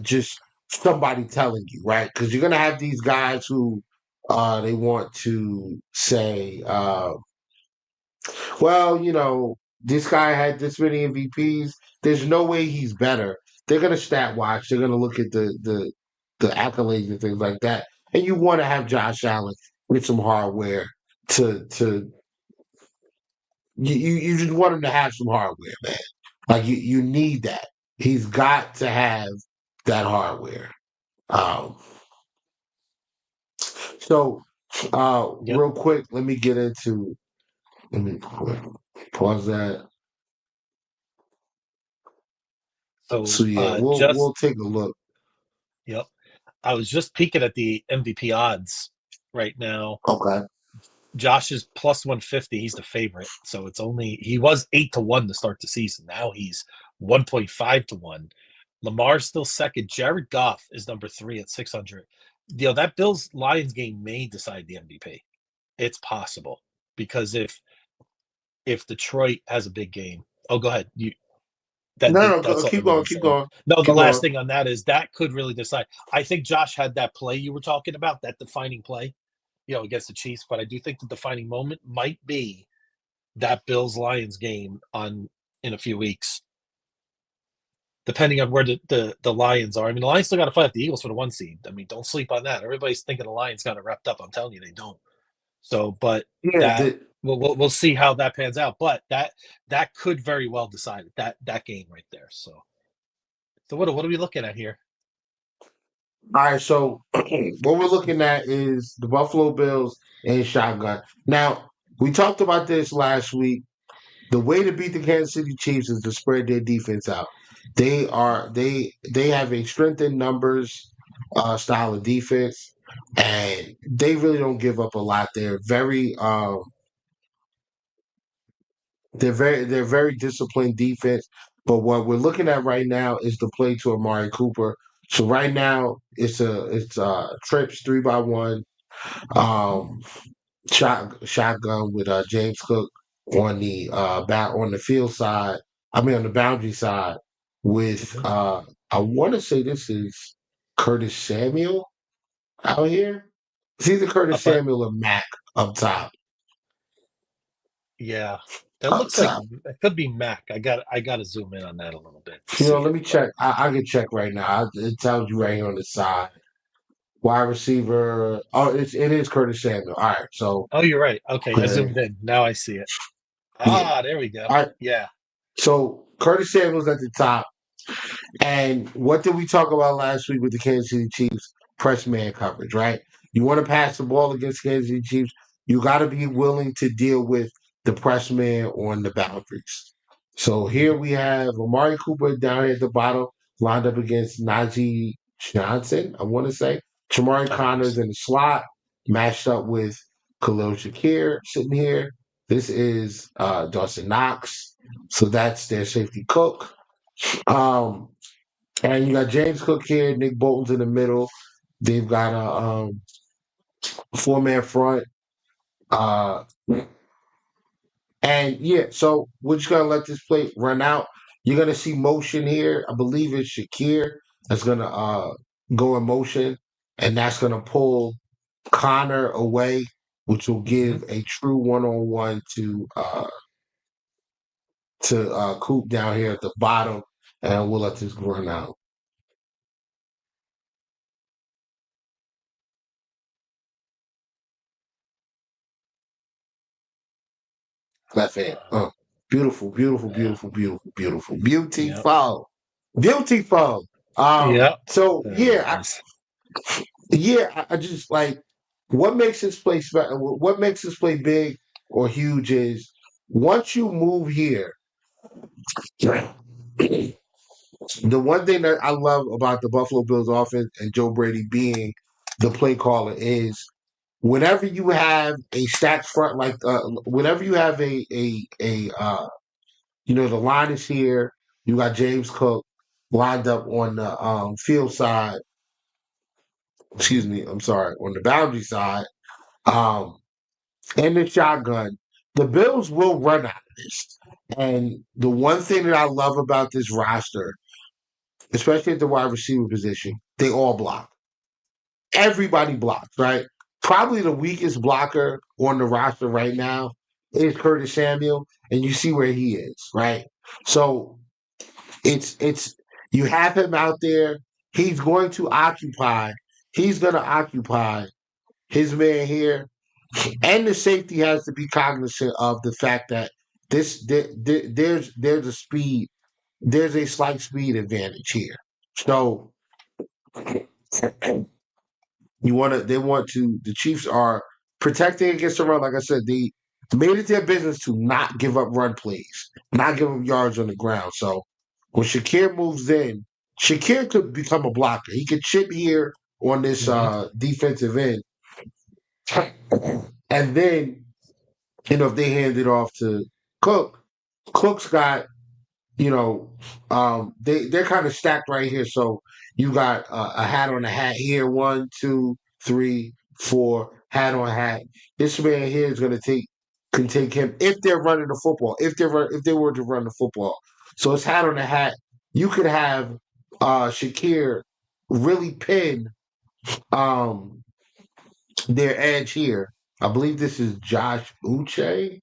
just somebody telling you, right? Because you're going to have these guys who they want to say, well, this guy had this many MVPs. There's no way he's better. They're going to stat watch. They're going to look at the accolades and things like that. And you want to have Josh Allen with some hardware to you just want him to have some hardware, man. Like you need that. He's got to have that hardware. Um, so Yep. real quick, let me get into let me pause that. So So yeah, we'll just take a look. yep. I was just peeking at the MVP odds right now. Okay. Josh is plus 150. He's the favorite. So he was 8-1 to start the season. Now he's 1.5-1. Lamar's still second. Jared Goff is number 3 at 600. That Bills Lions game may decide the MVP. It's possible because if Detroit has a big game, oh, go ahead. No, no, That's all I keep was going, gonna keep say. going, No, the keep last going. thing on that is that could really decide. I think Josh had that play you were talking about, that defining play, against the Chiefs. But I do think the defining moment might be that Bills Lions game in a few weeks, depending on where the Lions are. I mean, the Lions still got to fight the Eagles for the 1 seed. I mean, don't sleep on that. Everybody's thinking the Lions got it wrapped up. I'm telling you, they don't. So, but Yeah, that we'll see how that pans out. But that could very well decide it, that game right there. So what are we looking at here? all right. So what we're looking at is the Buffalo Bills and shotgun. Now we talked about this last week. The way to beat the Kansas City Chiefs is to spread their defense out. They have a strength in numbers style of defense, and they really don't give up a lot. They're very disciplined defense. But what we're looking at right now is the play to Amari Cooper. So right now it's trips 3-by-1. Um, shotgun with James Cook on the on the field side. I mean on the boundary side with Mhm. I want to say this is Curtis Samuel out here. It's either Curtis Up, but Samuel or Mac up top. yeah, that Up looks like top. it could be Mac. I got to zoom in on that a little bit to You know, see let it. me But check. I can check right now. It tells you right here on the side. Wide receiver. Oh, it is Curtis Samuel. All right. So oh, you're right. Okay, I okay. zoomed in. Now I see it. Yeah. Ah, there we go. All right. Yeah, So Curtis Samuel's at the top. And what did we talk about last week with the Kansas City Chiefs? Press man coverage, right? You want to pass the ball against Kansas City Chiefs, you got to be willing to deal with the press man on the boundaries. So here mhm, we have Amari Cooper down here at the bottom, lined up against Najee Johnson, I want to say. Jamari I believe Connors so. in the slot, matched up with Khalil Shakir sitting here. This is Dawson Knox. So that's their safety cook. Um, And you got James Cook here, Nick Bolton's in the middle. They've got a four-man front. Uh, and yeah, so we're just gonna let this play run out. You're gonna see motion here. I believe it's Shakir that's gonna go in motion, and that's gonna pull Connor away, which will give a true one-on-one to Coop down here at the bottom, and we'll let this run out. Left hand. Beautiful, beautiful, beautiful, beautiful, beautiful, beautiful, beautiful. Yeah. So There it is. I just like what makes this play special. What makes this play big or huge is once you move here. The one thing that I love about the Buffalo Bills offense and Joe Brady being the play caller is whenever you have a stacked front whenever you have the line is here, you got James Cook lined up on the field side, excuse me, I'm sorry, on the boundary side, um and the shotgun, the Bills will run out of this. And the one thing that I love about this roster, especially at the wide receiver position, they all block. Everybody blocks, right? Probably the weakest blocker on the roster right now is Curtis Samuel, and you see where he is, right? So it's you have him out there. He's going to occupy. He's going to occupy his man here, and the safety has to be cognizant of the fact that there's a speed, there's a slight speed advantage here. So the Chiefs are protecting against the run. Like I said, they made it their business to not give up run plays, not give up yards on the ground. So when Shakir moves in, Shakir could become a blocker. He could chip here on this defensive end. And then, if they hand it off to Cook, Cook's got they're kind of stacked right here. So you got a hat on a hat here. 1, 2, 3, 4. Hat on hat. This man here is going to can take him if they're running the football. If they were to run the football, so it's hat on a hat. You could have Shakir really pin their edge here. I believe this is Josh Uche.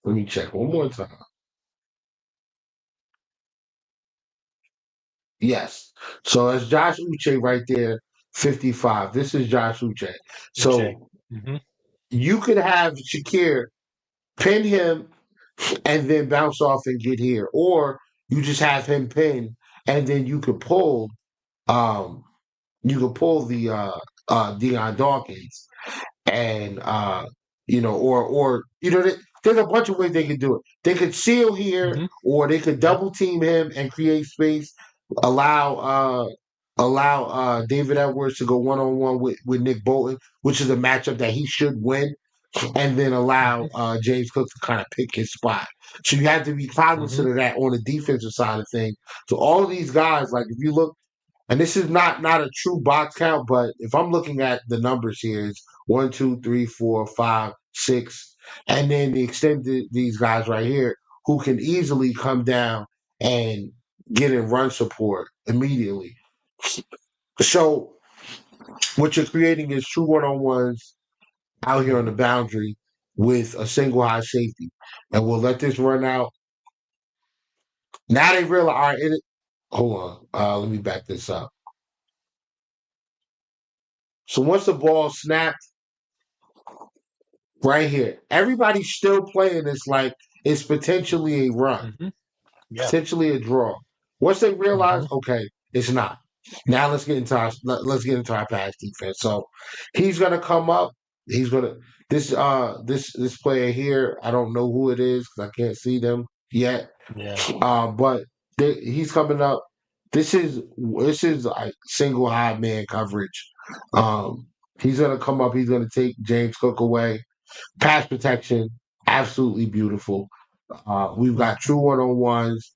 Let me check one more time. Yes. So it's Josh Uche right there, 55. This is Josh Uche. So you could have Shakir pin him and then bounce off and get here. Or you just have him pin and then you could pull the Deion Dawkins and there's a bunch of ways they could do it. They could seal here, or they could double team him and create space. Allow David Edwards to go one-on-one with Nick Bolton, which is a matchup that he should win, and then allow James Cook to kind of pick his spot. So you have to be cognizant of that on the defensive side of things. So all of these guys, like if you look, and this is not a true box count, but if I'm looking at the numbers here, it's 1, 2, 3, 4, 5, 6, and then the extended these guys right here who can easily come down and get in run support immediately. So what you're creating is true one-on-ones out here on the boundary with a single high safety. And we'll let this run out. Now they realize, all right, hold on. Let me back this up. So once the ball snapped, right here, everybody's still playing this like it's potentially a run, potentially a draw. Once they realize, okay, it's not. Now let's get into our pass defense. So he's gonna come up. He's gonna this player here. I don't know who it is because I can't see them yet. Yeah. But he's coming up. This is like single high man coverage. He's gonna come up. He's gonna take James Cook away. Pass protection, absolutely beautiful. We've got true one-on-ones.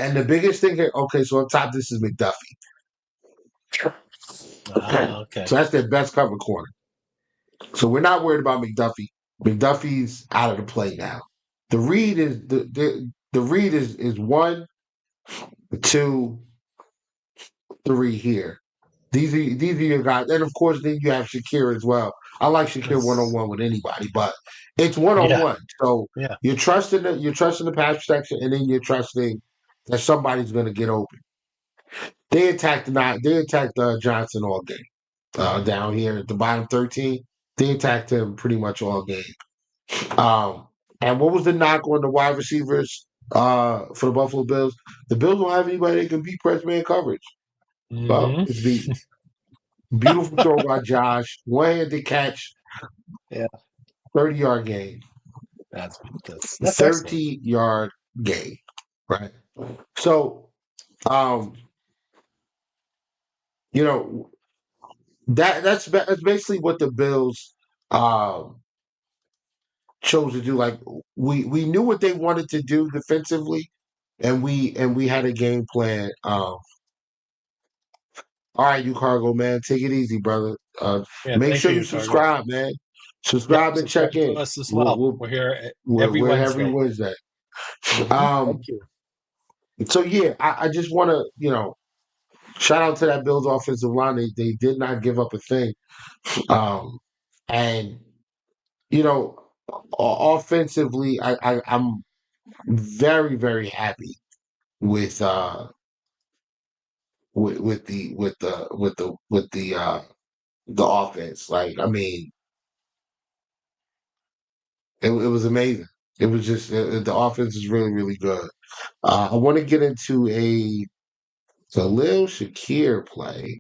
And the biggest thing here, okay, so up top, this is McDuffie. Okay. So that's their best cover corner. So we're not worried about McDuffie. McDuffie's out of the play now. The read is the read is 1, 2, 3 here. These are your guys, and of course, then you have Shakir as well. I like Shakir one on one with anybody, but it's one on Yeah. one. So Yeah. you're trusting the pass protection, and then you're trusting that somebody's going to get open. They attacked Johnson all game. Down here at the bottom 13, they attacked him pretty much all game. And what was the knock on the wide receivers for the Buffalo Bills? The Bills don't have anybody that can beat press man coverage. Well, it's beaten. Beautiful throw by Josh. One-handed catch. Yeah. 30-yard gain. That's 30-yard gain. Right. So, that's basically what the Bills chose to do. Like we knew what they wanted to do defensively, and we had a game plan. All right, you Cargo man, take it easy, brother. Make sure you subscribe, man. Subscribe and check in. To us as well. We're here every we're Wednesday. Every Wednesday. Thank you. So yeah, I just want to shout out to that Bills offensive line. They did not give up a thing, and offensively, I'm very very happy with the offense. Like, I mean, it was amazing. It was just the offense is really really good. I want to get into a Khalil Shakir play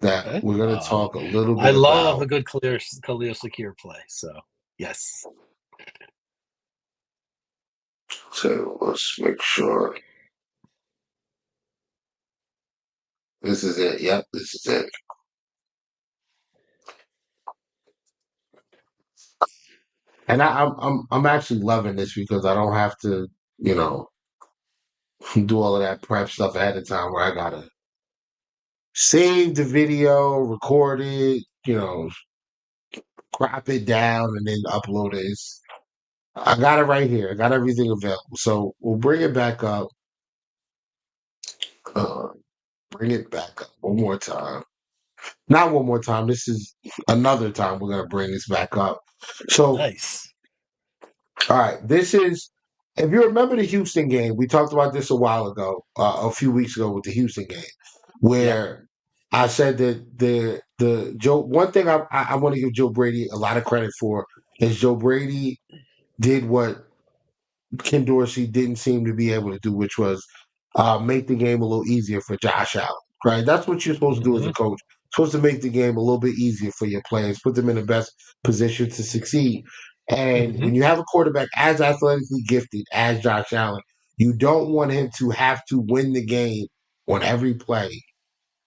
that we're going to talk a little bit about. I love a good Khalil Shakir play. So yes. So let's make sure. This is it. Yep, this is it. And I'm actually loving this because I don't have to, do all of that prep stuff ahead of time where I gotta save the video, record it, crop it down, and then upload it. I got it right here. I got everything available. So we'll bring it back up. Bring it back up one more time. Not one more time. This is another time we're gonna bring this back up. So nice. All right. This is, if you remember the Houston game, we talked about this a while ago, a few weeks ago with the Houston game, where I said that the Joe. One thing I want to give Joe Brady a lot of credit for is Joe Brady did what Ken Dorsey didn't seem to be able to do, which was make the game a little easier for Josh Allen. Right? That's what you're supposed to do as a coach. You're supposed to make the game a little bit easier for your players, put them in the best position to succeed. And when you have a quarterback as athletically gifted as Josh Allen, you don't want him to have to win the game on every play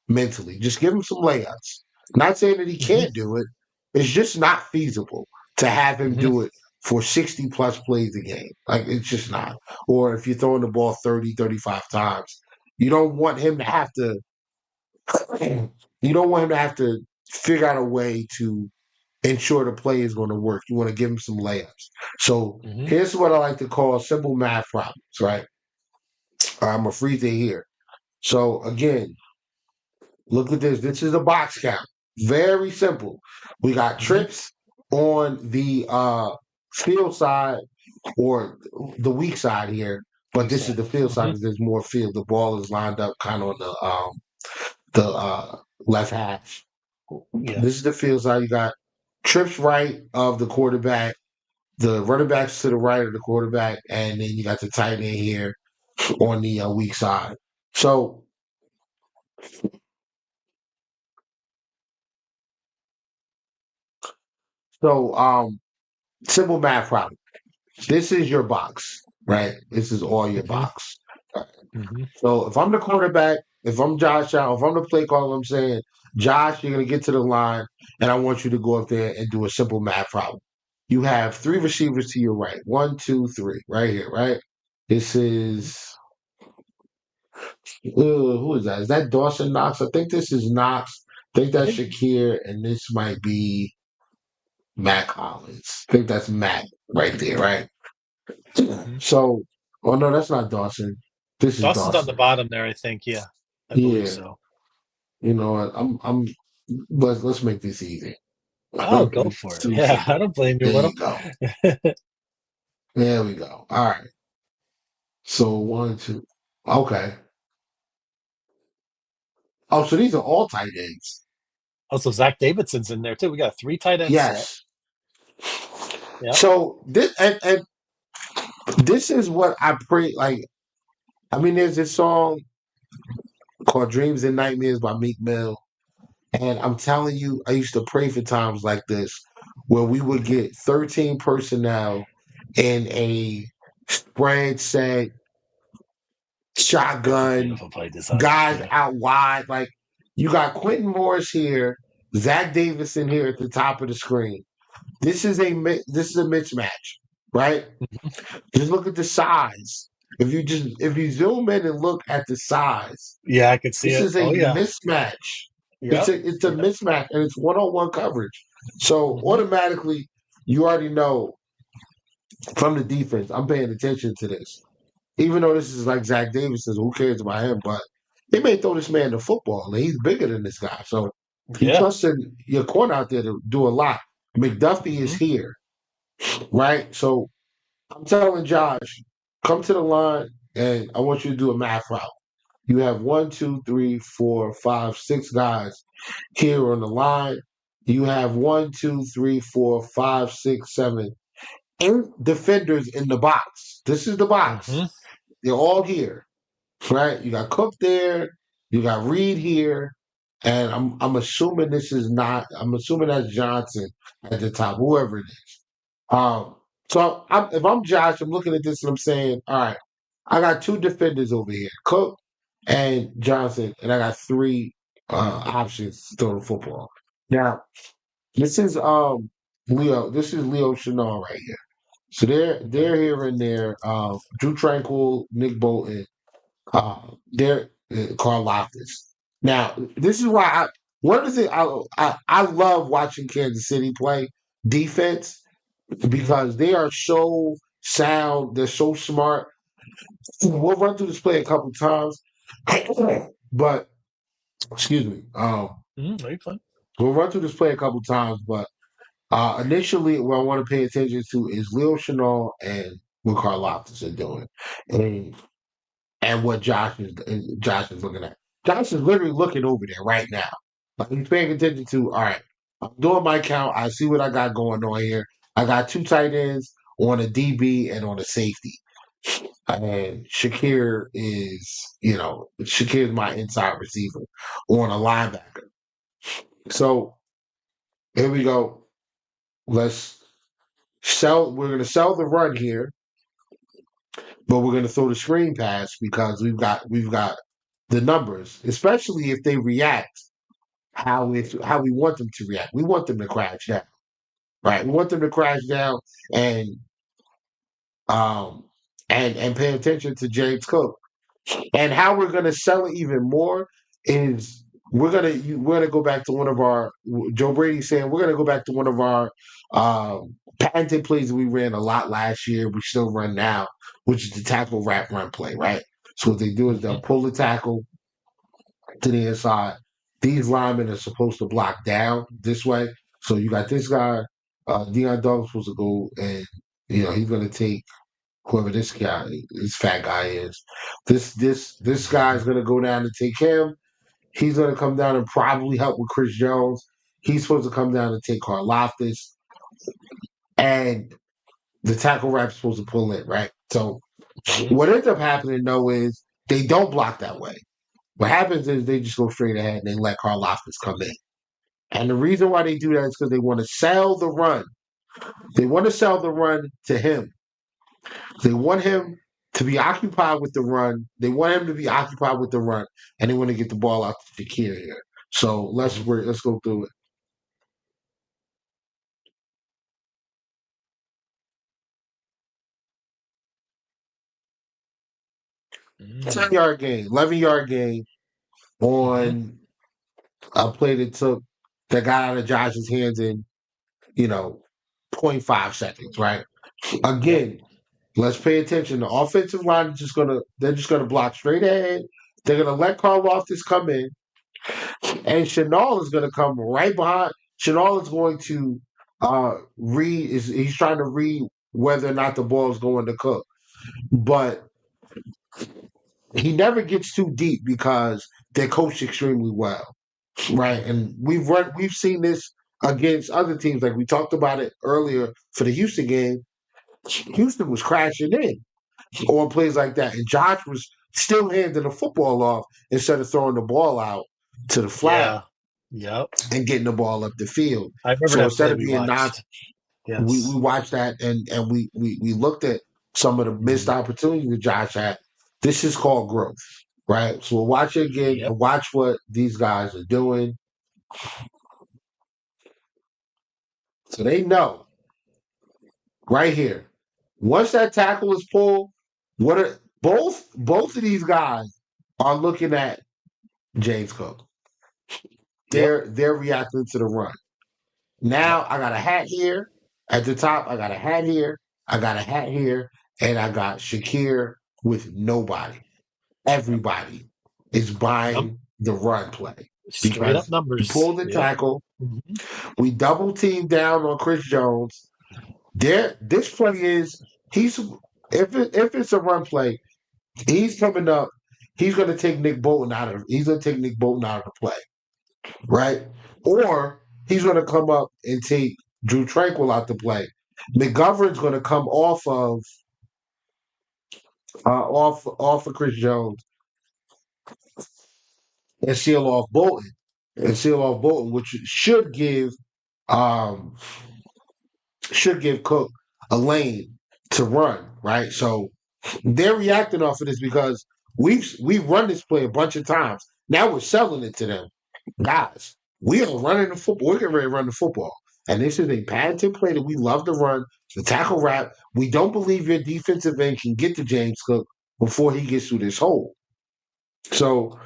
mentally. Just give him some layups. Not saying that he can't do it. It's just not feasible to have him do it for 60 plus plays a game. Like, it's just not. Or if you're throwing the ball 30, 35 times, you don't want him to have to figure out a way to ensure the play is going to work. You want to give him some layups. So here's what I like to call simple math problems, right? I'm going to freeze it here. So again, look at this. This is a box count. Very simple. We got trips on the field side or the weak side here, but this is the field side because there's more field. The ball is lined up kind of on the left hash. Yeah. This is the field side. You got trips right of the quarterback, the running backs to the right of the quarterback, and then you got the tight end here on the weak side. So simple math problem. This is your box, right? This is all your box. So if I'm the quarterback, if I'm Josh Allen, if I'm the play caller, I'm saying, Josh, you're going to get to the line, and I want you to go up there and do a simple math problem. You have 3 receivers to your right. 1, 2, 3, right here, right? This is Who is that? Is that Dawson Knox? I think this is Knox. I think I that's think Shakir, and this might be Matt Collins. I think that's Matt right there, right? mhm. So, oh no, that's not Dawson. This is Dawson's on the Dawson. bottom there. I think. Yeah, I believe Yeah, so. you know what? I'm. Let's make this easy. Oh, go for It's it. too Yeah, I simple. don't blame you, There Little. you go. There we go. All right. So one, two. Okay. Oh, so these are all tight ends. Also, Zach Davidson's in there too. We got a three tight end set. Yes. Yep. So this and this is what I pray. Like, I mean, there's this song called "Dreams and Nightmares" by Meek Mill, and I'm telling you, I used to pray for times like this where we would get 13 personnel in a spread set, That's a shotgun, beautiful play design. guys Yeah. out wide. Like you got Quentin Morris here, Zach Davidson here at the top of the screen. This is a mismatch, right? Mhm. Just look at the size. If you zoom in and look at the size, Yeah, I could see this it. is a Oh yeah. mismatch. Yep. It's a Yep. mismatch and it's one on one coverage. So Hmm. automatically you already know from the defense, I'm paying attention to this. Even though this is like Zach Davidson, who cares about him? But they may throw this man the football, and he's bigger than this guy. So you Yeah. trusting your corner out there to do a lot. McDuffie is Hmm. here, right? So I'm telling Josh, come to the line, and I want you to do a math route. You have one, two, three, four, five, six guys here on the line. You have one, two, three, four, five, six, seven, eight defenders in the box. This is the box. Hmm. They're all here, right? You got Cook there, you got Reed here, and I'm assuming this is not. I'm assuming that's Johnson at the top, whoever it is. So if I'm Josh, I'm looking at this and I'm saying, all right, I got two defenders over here, Cook and Johnson, and I got three options to throw the football. Now, this is Leo. This is Leo Chenal right here. So they're here and there. Drew Tranquil, Nick Bolton, they're Carl Loftus. Now, this is why one of the things I love watching Kansas City play defense Hmm. because they are so sound, they're so smart. We'll run through this play a couple times, but excuse me, Very fun. we'll run through this play a couple times. But initially, what I want to pay attention to is Leo Chenal and what Carl Loftus are doing, and what Josh is looking at. Josh is literally looking over there right now. Like he's paying attention to, all right, I'm doing my count. I see what I got going on here. I got two tight ends on a DB and on a safety. And Shakir is my inside receiver on a linebacker. So here we go. Let's sell. We're going to sell the run here, but we're going to throw the screen pass because we've got the numbers, especially if they react how we want them to react. We want them to crash down, right? We want them to crash down and um and pay attention to James Cook. And how we're going to sell it even more is we're gonna go back to one of our Joe Brady saying we're gonna go back to one of our patented plays that we ran a lot last year. We still run now, which is the tackle wrap run play, right? So what they do is they'll Hmm. pull the tackle to the inside. These linemen are supposed to block down this way. So you got this guy, Deion Dawkins supposed to go and he's gonna take whoever this fat guy is. This guy's gonna go down and take him. He's gonna come down and probably help with Chris Jones. He's supposed to come down and take Carl Loftus. And the tackle rap's supposed to pull in, right? So Hmm. what ends up happening though is they don't block that way. What happens is they just go straight ahead and they let Carl Loftus come in. And the reason why they do that is because they want to sell the run. They want to sell the run to him. They want him to be occupied with the run. They want him to be occupied with the run, and they want to get the ball out to Shakir here. So let's go through it. Mm. 10-yard gain, 11-yard gain on a play that got out of Josh's hands in, 0.5 seconds, right? Again, let's pay attention. The offensive line is they're just gonna block straight ahead. They're gonna let Carl Loftus come in, and Chenal is gonna come right behind. Chenal is going to he's trying to read whether or not the ball is going to Cook. But he never gets too deep because they're coached extremely well. Right. And we've seen this against other teams. Like we talked about it earlier for the Houston game. Houston was crashing in on plays like that. And Josh was still handing the football off instead of throwing the ball out to the flat and getting the ball up the field. I remember So that instead play of we being watched. we watched that and we looked at some of the missed opportunities that Josh had. This is called growth, right? So we'll watch it again and watch what these guys are doing. So they know right here. Once that tackle is pulled, both of these guys are looking at James Cook. They're reacting to the run. Now I got a hat here at the top. I got a hat here. I got a hat here, and I got Shakir with nobody. Everybody is buying the run play. Straight up numbers. We pulled the tackle. We double team down on Chris Jones. This play is if it's a run play, he's coming up. He's going to take Nick Bolton out of the play, right? Or he's going to come up and take Drew Tranquil out the play. McGovern's going to come off of Chris Jones and seal off Bolton, which should give Cook a lane to run, right? So they're reacting off of this because we've run this play a bunch of times. Now we're selling it to them. Guys, we are running the football. We're getting ready to run the football. And this is a patented play that we love to run. The tackle wrap. We don't believe your defensive end can get to James Cook before he gets through this hole. So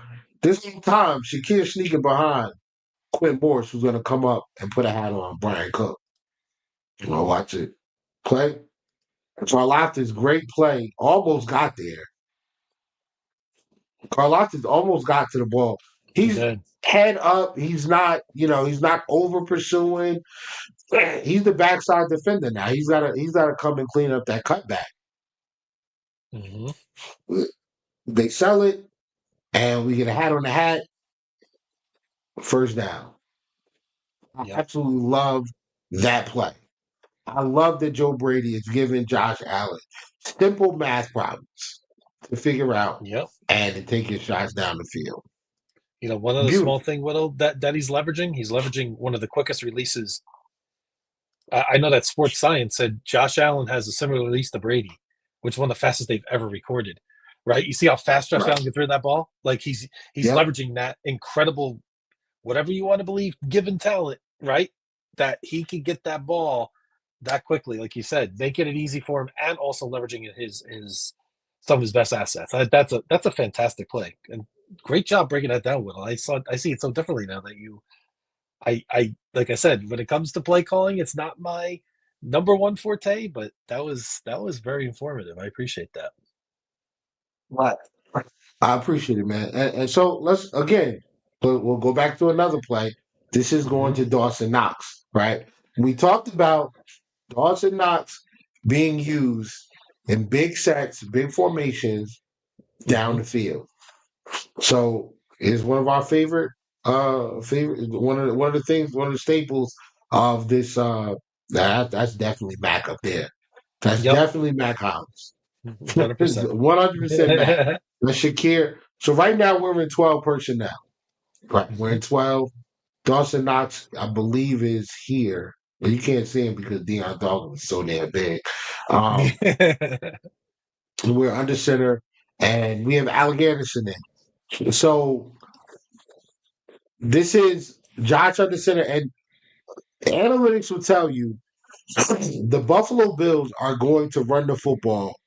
this whole time, Shakir sneaking behind Quinn Morris, who's going to come up and put a hat on Brian Cook. You want to watch it play? Karlaftis, great play, almost got there. Karlaftis almost got to the ball. He's head up. He's not over pursuing. He's the backside defender now. He's gotta come and clean up that cutback. They sell it, and we get a hat on the hat. First down. I absolutely love that play. I love that Joe Brady is giving Josh Allen simple math problems to figure out and to take his shots down the field. One other small thing, Whittle, that he's leveraging one of the quickest releases. I know that Sports Science said Josh Allen has a similar release to Brady, which is one of the fastest they've ever recorded. Right? You see how fast Josh Allen can throw that ball? Like he's leveraging that incredible, whatever you want to believe, given talent, right? That he can get that ball that quickly, like you said, making it easy for him, and also leveraging his some of his best assets. That's a fantastic play, and great job breaking that down, Whittle. I see it so differently now that I like I said, when it comes to play calling, it's not my number one forte, but that was very informative. I appreciate that. Right. I appreciate it, man. And so we'll go back to another play. This is going to Dawson Knox, right? We talked about Dawson Knox being used in big sets, big formations down the field. So it's one of our favorite one of the staples of this that's definitely Mac up there. That's definitely Mac House. 100%. 100% Mac. That's Shakir. So right now we're in 12 personnel. Right. We're in 12. Dawson Knox, I believe, is here. Well, you can't see him because Deion Dawkins is so damn big. We're under center, and we have Alec Anderson in. So this is Josh under center, and analytics will tell you the Buffalo Bills are going to run the football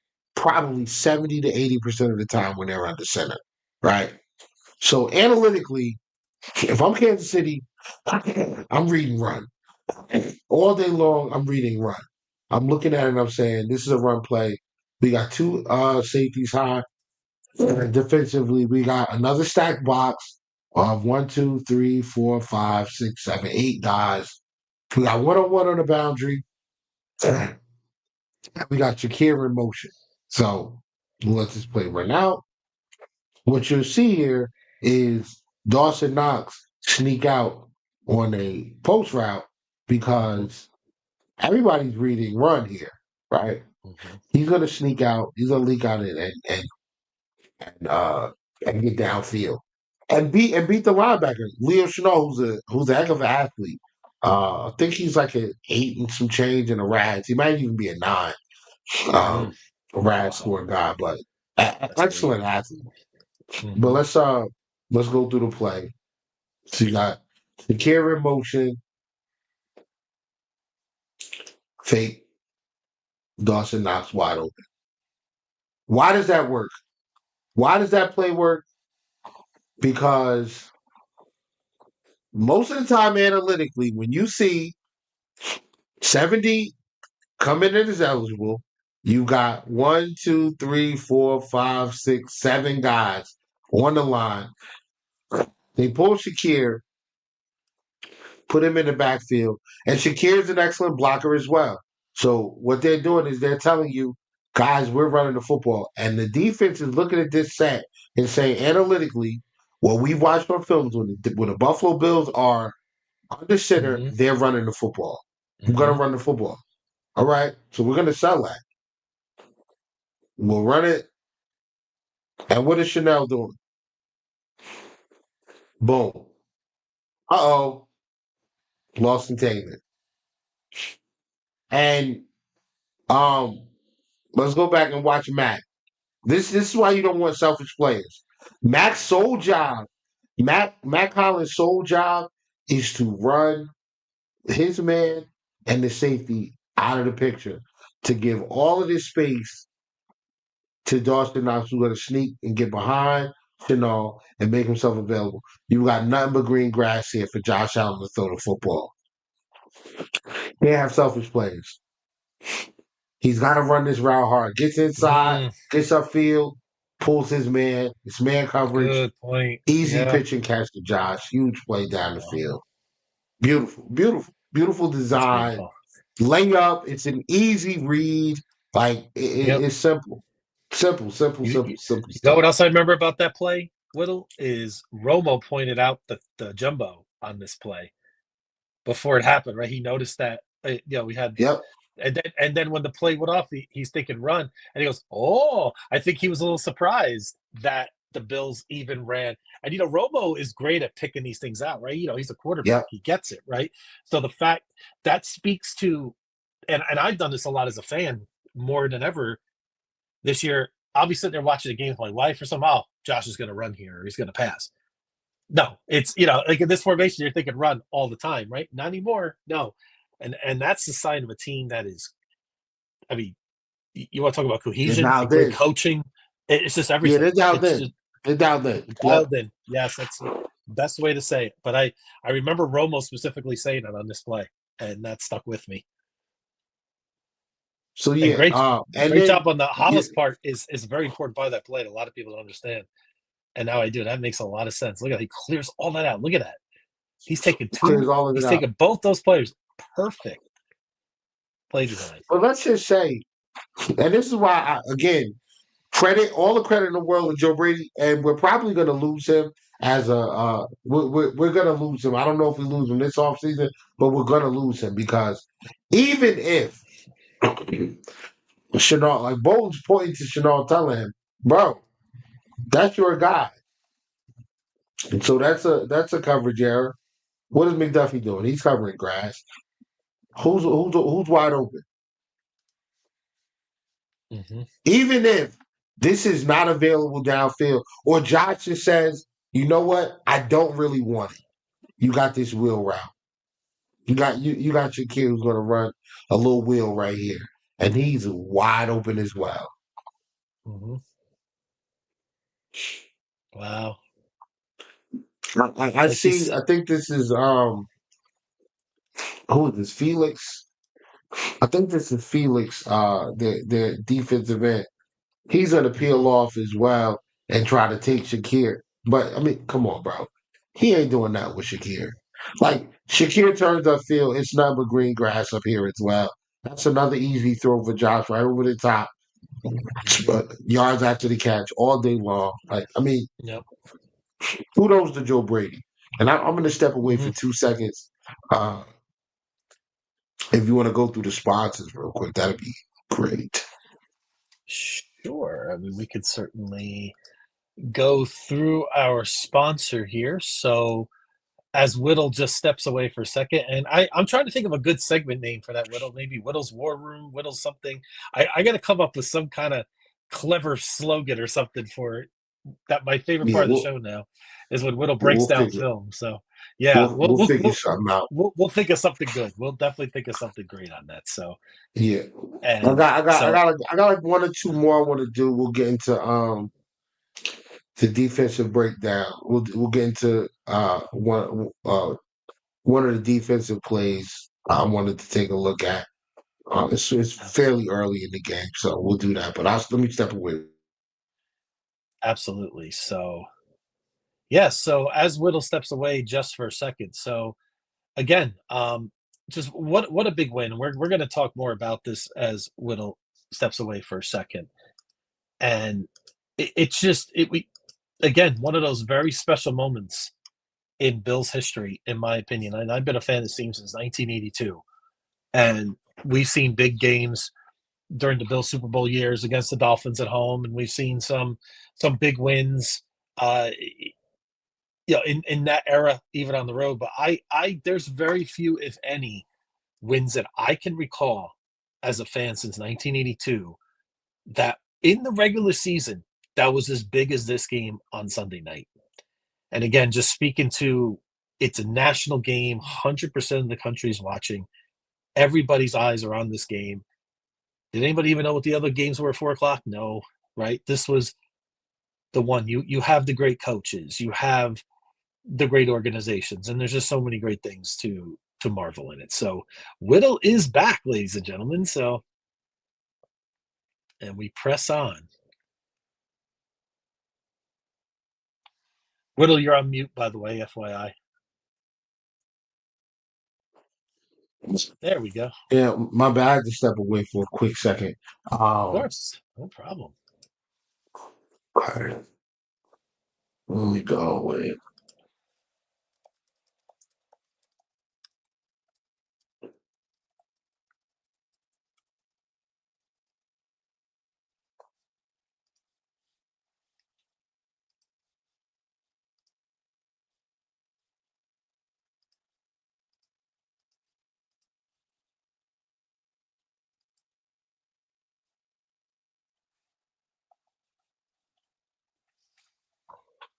probably 70 to 80% of the time when they're under center, right? So analytically, if I'm Kansas City, I'm reading run. All day long, I'm reading run. I'm looking at it and I'm saying, this is a run play. We got two safeties high. Defensively, we got another stacked box of 1, 2, 3, 4, 5, 6, 7, 8 guys. We got one-on-one on the boundary. We got Shakir in motion. So we'll let this play run out. What you'll see here is Dawson Knox sneak out on a post route because everybody's reading run here, right? Mhm. He's going to sneak out. He's going to leak out and get downfield and beat the linebacker Leo Chenal, who's a heck of an athlete. I think he's like an 8 and some change in a RAS. He might even be a 9. Mhm. A RAS score guy, but That's excellent athlete. Mhm. But let's go through the play. So you got the carry in motion, fake, Dawson Knox wide open. Why does that work? Why does that play work? Because most of the time, analytically, when you see 70 coming in as eligible, you got 1, 2, 3, 4, 5, 6, 7 guys on the line. They pull Shakir, put him in the backfield, and Shakir's an excellent blocker as well. So what they're doing is they're telling you, guys, we're running the football, and the defense is looking at this set and saying analytically, what we've watched on films when the Buffalo Bills are under center, Mhm. they're running the football. We're going to Mhm. run the football. All right, so we're going to sell that. We'll run it. And what is Chanel doing? Boom. Uh-oh. Lost containment. And let's go back and watch Mac. This is why you don't want selfish players. Mac's sole job, Mac Collins' sole job is to run his man and the safety out of the picture to give all of this space to Dawson Knox, who's going to sneak and get behind Chenal and make himself available. You got nothing but green grass here for Josh Allen to throw the football. Can't have selfish players. He's got to run this route hard. Gets inside, Mm. gets upfield, pulls his man. It's man coverage. Good point. Easy Yeah. pitch and catch to Josh. Huge play down the field. Beautiful, beautiful, beautiful That's design. beautiful. Layup. It's an easy read. Like Yep. it's simple. Simple You know stuff. what else I remember about that play, Whittle, is Romo pointed out the jumbo on this play before it happened, right? He noticed that, we had, Yep. and then when the play went off, he's thinking run, and he goes, "Oh!" I think he was a little surprised that the Bills even ran. And Romo is great at picking these things out, right? He's a quarterback; Yep. he gets it, right? So the fact that speaks to, and I've done this a lot as a fan more than ever this year. I'll be sitting there watching a game with my wife or something. Oh, Josh is going to run here, or he's going to pass. No, it's like in this formation, you're thinking run all the time, right? Not anymore. No, and that's the sign of a team that is. I mean, you want to talk about They're cohesion and dialed great in. coaching? It's just Yeah, everything. they're dialed It's in. just They're dialed in. Yep. dialed in. Yes, that's the best way to say it. But I remember Romo specifically saying it on this play, and that stuck with me. So And yeah, and great then job on the yeah, Hollis part is a very important part of that play that a lot of people don't understand. And now I do. That makes a lot of sense. Look at he clears all that out. Look at that. He's taking clears all of it he's out. taking both those players. Perfect play design. But let's just say, and this is why again, all the credit in the world to Joe Brady, and we're probably going to lose him as we're going to lose him. I don't know if we lose him this offseason, but we're going to lose him because even if Chanel, like Bolton's pointing to Chanel, telling him, bro, that's your guy. And so that's a coverage error. What is McDuffie doing? He's covering grass. Who's wide open? Mm-hmm. Even if this is not available downfield, or Josh just says, you know what, I don't really want it. You got this wheel route. You got your kid who's going to run a little wheel right here, and he's wide open as well. Mhm. Wow. I Like you see. said. I think this is who is this? Felix. I think this is Felix. Their defensive end. He's gonna peel Mhm. off as well and try to take Shakir. But I mean, come on, bro. He ain't doing that with Shakir. Like Shakir turns upfield, it's nothing but green grass up here as well. That's another easy throw for Josh right over the top. Mhm. Yards after the catch all day long. Like, I mean, Yep. kudos to Joe Brady. And I'm going to step away for Mhm. 2 seconds. Uh, if you want to go through the sponsors real quick, that'd be great. Sure. I mean, we could certainly go through our sponsor here. So, as Whittle just steps away for a second, and I'm trying to think of a good segment name for that, Whittle. Maybe Whittle's War Room, Whittle's something. I got to come up with some kind of clever slogan or something for it. That my favorite Yeah, part of the show now is when Whittle breaks we'll down figure film. So, yeah, we'll we'll figure something out. we'll think of something good. We'll definitely think of something great on that. So, Yeah, and so I got like one or two more I want to do. We'll get into the defensive breakdown. We'll get into one of the defensive plays I wanted to take a look at. It's abs- fairly early in the game, so we'll do that. But let me step away. absolutely. So, yeah. So as Whittle steps away just for a second, so again, just what a big win. We're going to talk more about this as Whittle steps away for a second, and it's just we again one of those very special moments in Bills history, in my opinion. And I've been a fan of this team since 1982, and we've seen big games during the Bills Super Bowl years against the Dolphins at home, and we've seen some big wins. In that era, even on the road. But I there's very few, if any, wins that I can recall as a fan since 1982 that in the regular season that was as big as this game on Sunday night. And again, just speaking to it's a national game, 100% of the country's watching. Everybody's eyes are on this game. Did anybody even know what the other games were at 4 o'clock? No, right? This was the one. You have the great coaches, you have the great organizations, and there's just so many great things to marvel in it. So Whittle is back, ladies and gentlemen. So and we press on. Whittle, you're on mute, by the way, FYI. There we go. Yeah, my bad. I had to step away for a quick second. Of course, no problem. Okay, let me go away.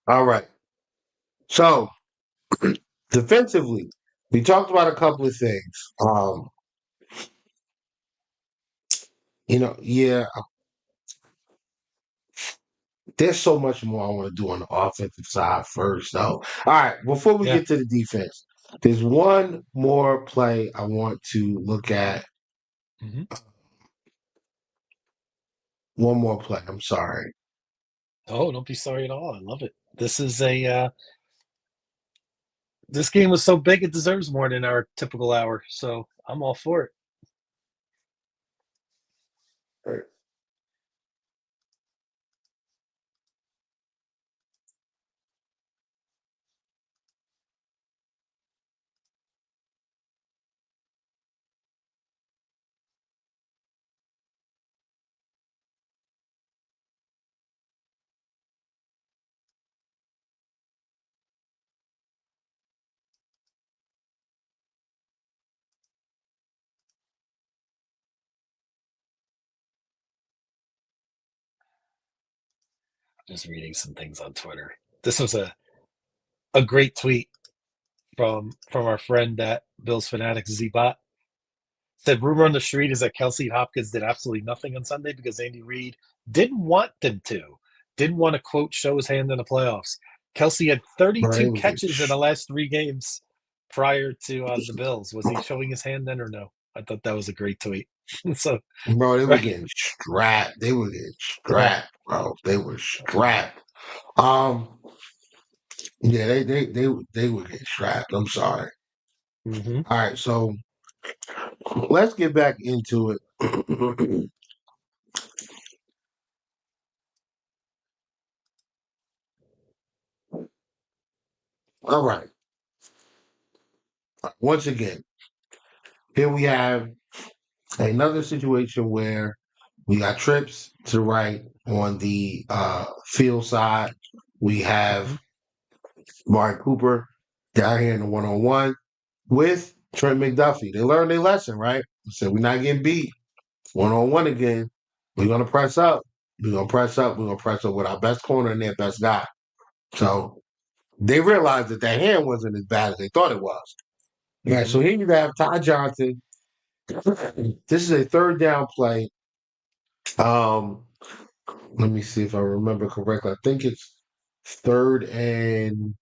All right. So defensively, we talked about a couple of things. Yeah, there's so much more I want to do on the offensive side first, though. All right, before we Yeah. get to the defense, there's one more play I want to look at. Hmm. One more play. I'm sorry. Oh, don't be sorry at all. I love it. This is a this game was so big it deserves more than our typical hour. So I'm all for it. Just reading some things on Twitter. This was a great tweet from our friend at Bills Fanatics Zbot. Said rumor on the street is that Kelsey Hopkins did absolutely nothing on Sunday because Andy Reid didn't want them to. Didn't want to, quote, show his hand in the playoffs. Kelsey had Bro, they 32 was getting catches in the last 3 games prior to the Bills. Was he showing his hand then or no? I thought that was a great tweet. So, bro, they were right. getting strapped. They were getting Yeah. strapped, bro. They were strapped. Yeah, they were getting strapped. I'm sorry. Mm-hmm. All right, so let's get back into it. All right. Once again, here we have another situation where we got trips to right on the field side. We have Mark Cooper down here in the 1-on-1 with Trent McDuffie. They learned their lesson, right? They said, we're not getting beat 1-on-1 again. We're going to press up. We're going to press up. We're going to press up with our best corner and their best guy. So they realized that that hand wasn't as bad as they thought it was. Yeah, so here you have Ty Johnson. This is a third down play. Let me see if I remember correctly. I think it's third and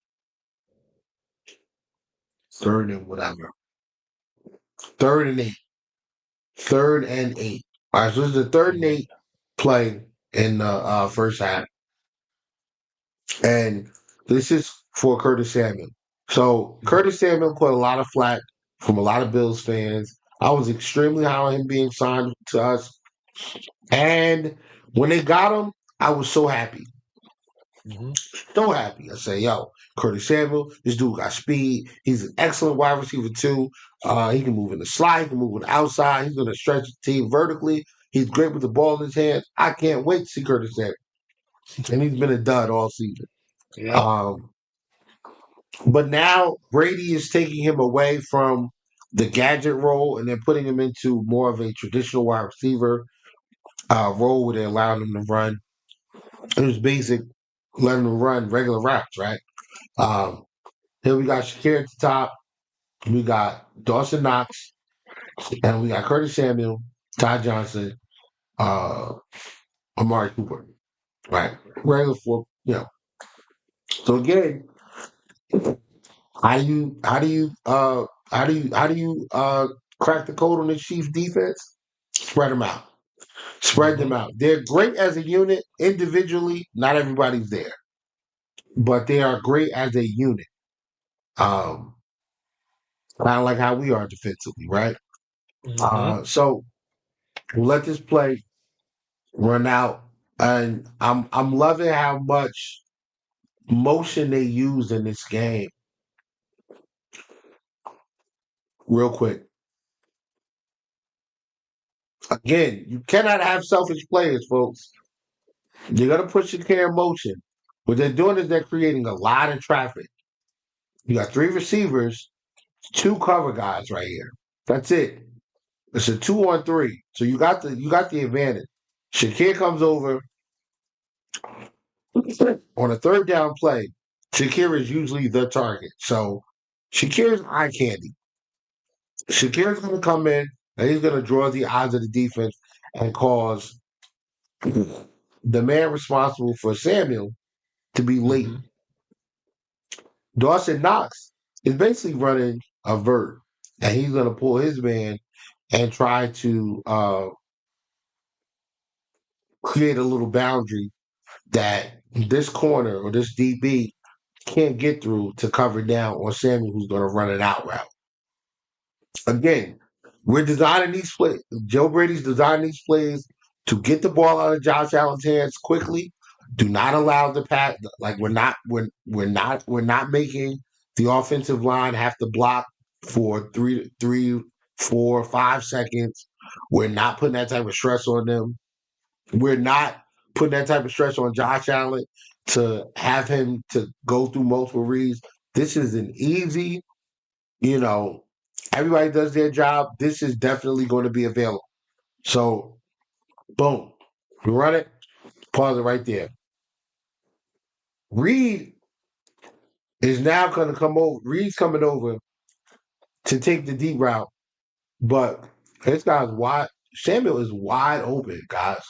whatever. Third and 8. Third and 8. All right, so this is the third and 8 play in the first half. And this is for Curtis Samuel. So Curtis Samuel caught a lot of flack from a lot of Bills fans. I was extremely high on him being signed to us. And when they got him, I was so happy. So happy. I say, yo, Curtis Samuel, this dude got speed. He's an excellent wide receiver too. He can move in the slide, he can move on the outside. He's going to stretch the team vertically. He's great with the ball in his hands. I can't wait to see Curtis Samuel. And he's been a dud all season. Yeah. But now Brady is taking him away from the gadget role and then putting him into more of a traditional wide receiver role where they're allowing him to run. It was basic, letting him run regular routes, right? Here we got Shakir at the top. We got Dawson Knox, and we got Curtis Samuel, Ty Johnson, Amari Cooper, right? Regular four, So again, how do you crack the code on the Chiefs defense? Spread them out. Spread them out. They're great as a unit. Individually, not everybody's there, but they are great as a unit. Kind of like how we are defensively, right? So we'll let this play run out, and I'm loving how much motion they use in this game. Real quick, again, you cannot have selfish players, folks. You're gonna put your care in motion. What they're doing is they're creating a lot of traffic. You got 3 receivers, 2 cover guys right here. That's it. It's a 2-on-3. So you got the advantage. Shakir comes over on a third down play. Shakir is usually the target. So Shakir's eye candy. Shakir's going to come in and he's going to draw the eyes of the defense and cause the man responsible for Samuel to be late. Dawson Knox is basically running a vert, and he's going to pull his man and try to create a little boundary that this corner or this DB can't get through to cover down on Samuel, who's going to run an out route. Again, we're designing these plays. Joe Brady's designing these plays to get the ball out of Josh Allen's hands quickly. Do not allow the pass. Like we're not making the offensive line have to block for 3, 4, 5 seconds. We're not putting that type of stress on them. We're not putting that type of stress on Josh Allen to have him to go through multiple reads. This is an easy, everybody does their job. This is definitely going to be available. So, boom. We run it. Pause it right there. Reed is now going to come over. Reed's coming over to take the deep route. But this guy's wide. Samuel is wide open, guys.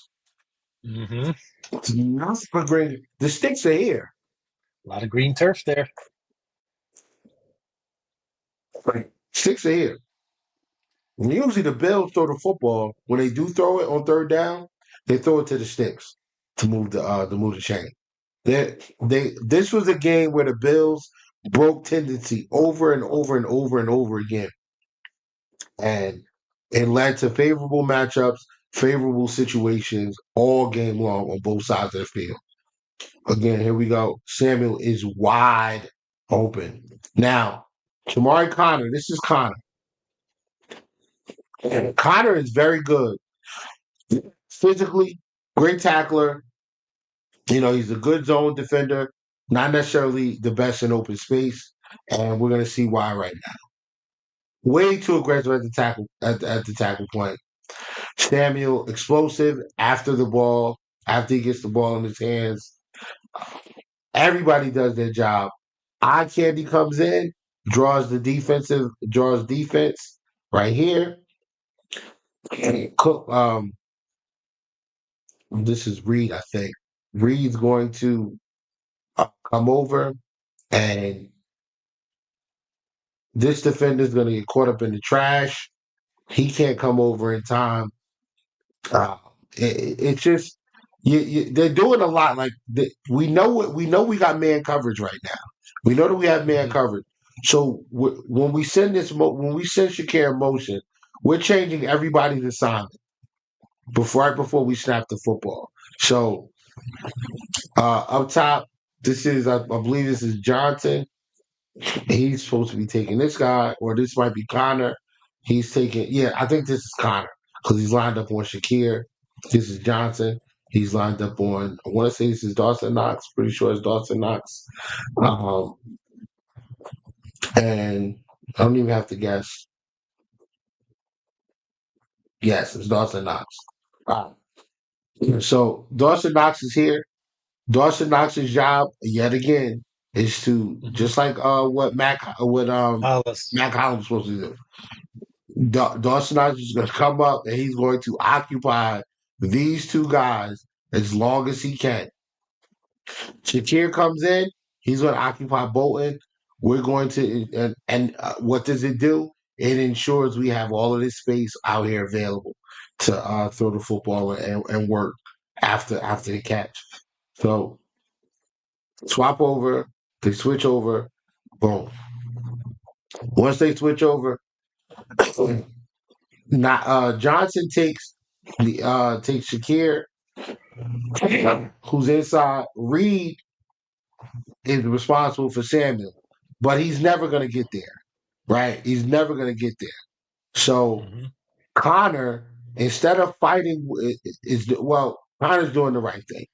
Mm-hmm. It's not for green. The sticks are here. A lot of green turf there. Right. Sticks are here. And usually the Bills throw the football. When they do throw it on third down, they throw it to the sticks to move the chain. This was a game where the Bills broke tendency over and over and over and over again. And it led to favorable matchups, favorable situations all game long on both sides of the field. Again, here we go. Samuel is wide open. Now, Jamari Connor, this is Connor. And Connor is very good. Physically, great tackler. You know, he's a good zone defender, not necessarily the best in open space. And we're gonna see why right now. Way too aggressive at the tackle at the tackle point. Samuel explosive after the ball, after he gets the ball in his hands. Everybody does their job. Eye candy comes in, draws defense right here. And this is Reed, I think. Reed's going to come over, and this defender's going to get caught up in the trash. He can't come over in time. Uh, it's just they're doing a lot. Like we know we got man coverage right now. We know that we have man Mhm. coverage. So when we send when we send Shakir in motion, we're changing everybody's assignment right before we snap the football. So up top, this is I believe this is Johnson. He's supposed to be taking this guy, or this might be Connor. He's taking, yeah, I think this is Connor because he's lined up on Shakir. This is Johnson. He's lined up on, I want to say this is Dawson Knox. Pretty sure it's Dawson Knox. Um, and I don't even have to guess. Yes, it's Dawson Knox. So Dawson Knox is here. Dawson Knox's job, yet again, is to Mhm. just like what Hollis. Mac Hollins supposed to do. Dawson Knox is going to come up and he's going to occupy these two guys as long as he can. Shakir comes in, he's going to occupy Bolton. We're going to, what does it do? It ensures we have all of this space out here available to throw the football and work after the catch. So swap over, they switch over, boom. Once they switch over, not Johnson takes Shakir, who's inside. Reed is responsible for Samuel, but he's never gonna get there, right? He's never gonna get there. So Mhm. Connor, instead of fighting, Connor's doing the right thing.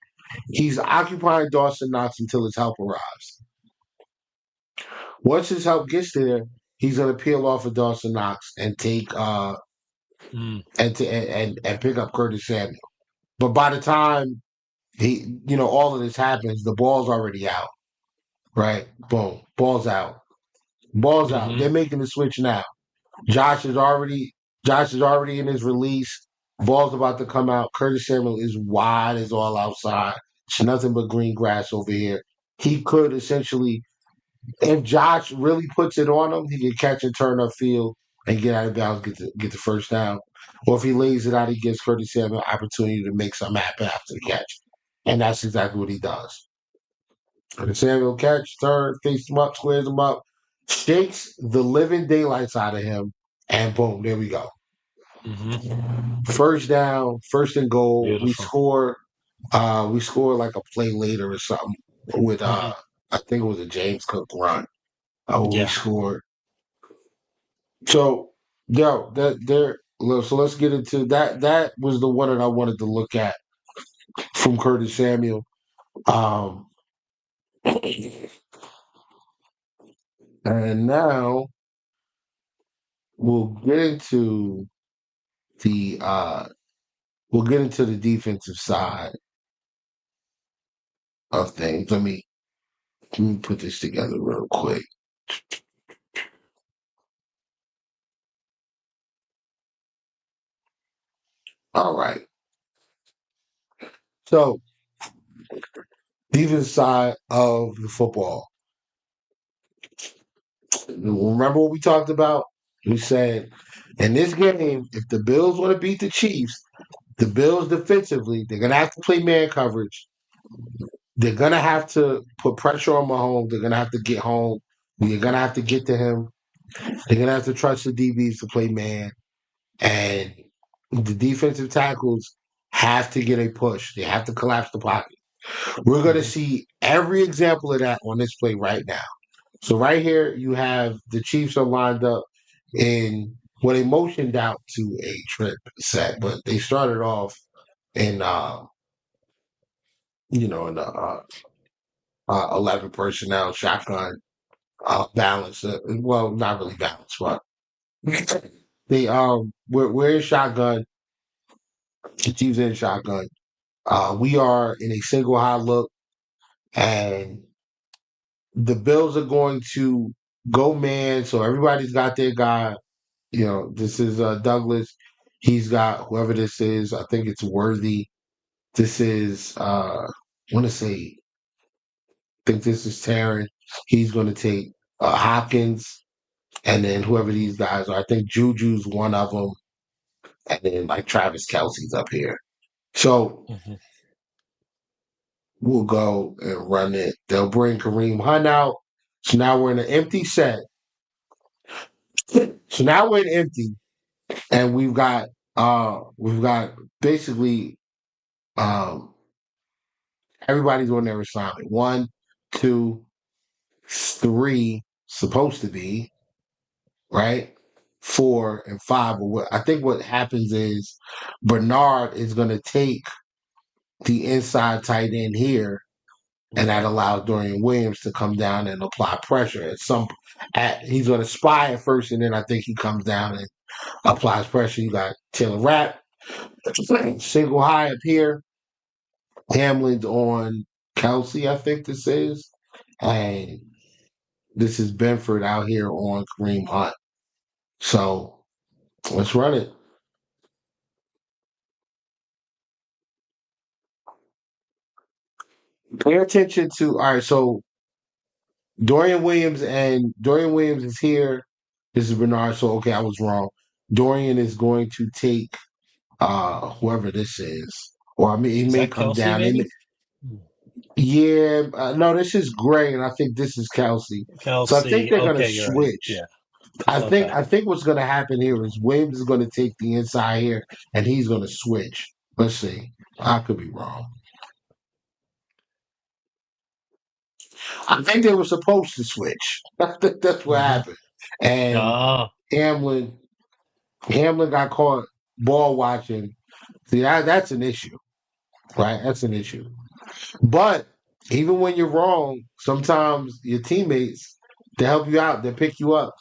He's occupying Dawson Knox until his help arrives. Once his help gets there, he's gonna peel off of Dawson Knox and take Mm. and pick up Curtis Samuel. But by the time all of this happens, the ball's already out. Right? Boom. Ball's out. Ball's out. Mhm. They're making the switch now. Josh is already in his release. Ball's about to come out. Curtis Samuel is wide as all outside. It's nothing but green grass over here. He could essentially, if Josh really puts it on him, he can catch and turn upfield and get out of bounds, get the first down. Or if he lays it out, he gives Curtis Samuel an opportunity to make something happen after the catch. And that's exactly what he does. Curtis Samuel catch, turn, faces him up, squares him up, shakes the living daylights out of him, and boom, there we go. Mhm. First down, first and goal. We Beautiful. score. We score like a play later or something with Mhm. I think it was a James Cook run. We Yeah. scored. So so let's get into that. That was the one that I wanted to look at from Curtis Samuel. Um, and now we'll get into the defensive side of things. Let me put this together real quick. All right. So, defense side of the football. Remember what we talked about? We said in this game, if the Bills want to beat the Chiefs, the Bills defensively, they're gonna have to play man coverage. They're gonna have to put pressure on Mahomes. They're gonna have to get home. You're gonna have to get to him. They're gonna have to trust the DBs to play man, and the defensive tackles have to get a push. They have to collapse the pocket. We're gonna see every example of that on this play right now. So right here, you have the Chiefs are lined up in well, they motioned out to a trip set, but they started off in in the 11 personnel shotgun balance. Well, not really balance, but they we're in shotgun. The Chiefs in shotgun. We are in a single high look, and the Bills are going to go man. So everybody's got their guy. This is Douglas. He's got whoever this is. I think it's Worthy. This is I want to say. I think this is Taryn. He's going to take Hopkins, and then whoever these guys are. I think Juju's one of them, and then like Travis Kelsey's up here. So we'll go and run it. They'll bring Kareem Hunt out. So now we're in an empty set. So now we're in empty, and we've got basically everybody's on their assignment. 1, 2, 3 supposed to be right. 4 and 5. But I think what happens is Bernard is going to take the inside tight end here, and that allows Dorian Williams to come down and apply pressure. He's going to spy at first, and then I think he comes down and applies pressure. You got Taylor Rapp, single high up here. Hamlin's on Kelsey, I think this is. And this is Benford out here on Kareem Hunt. So let's run it. Pay attention to all right. So Dorian Williams is here. This is Bernard. So okay, I was wrong. Dorian is going to take whoever this is, or I mean, he Is may that come Kelsey, down. maybe? Yeah, no, this is Gray, and I think this is Kelsey. So I think Kelsey. they're going to Okay, you're right. switch. Yeah. I think what's going to happen here is Williams is going to take the inside here, and he's going to switch. Let's see. I could be wrong. I think they were supposed to switch. I think that's what happened. And Hamlin got caught ball watching. See, that's an issue, right? That's an issue. But even when you're wrong, sometimes your teammates, they help you out, they pick you up.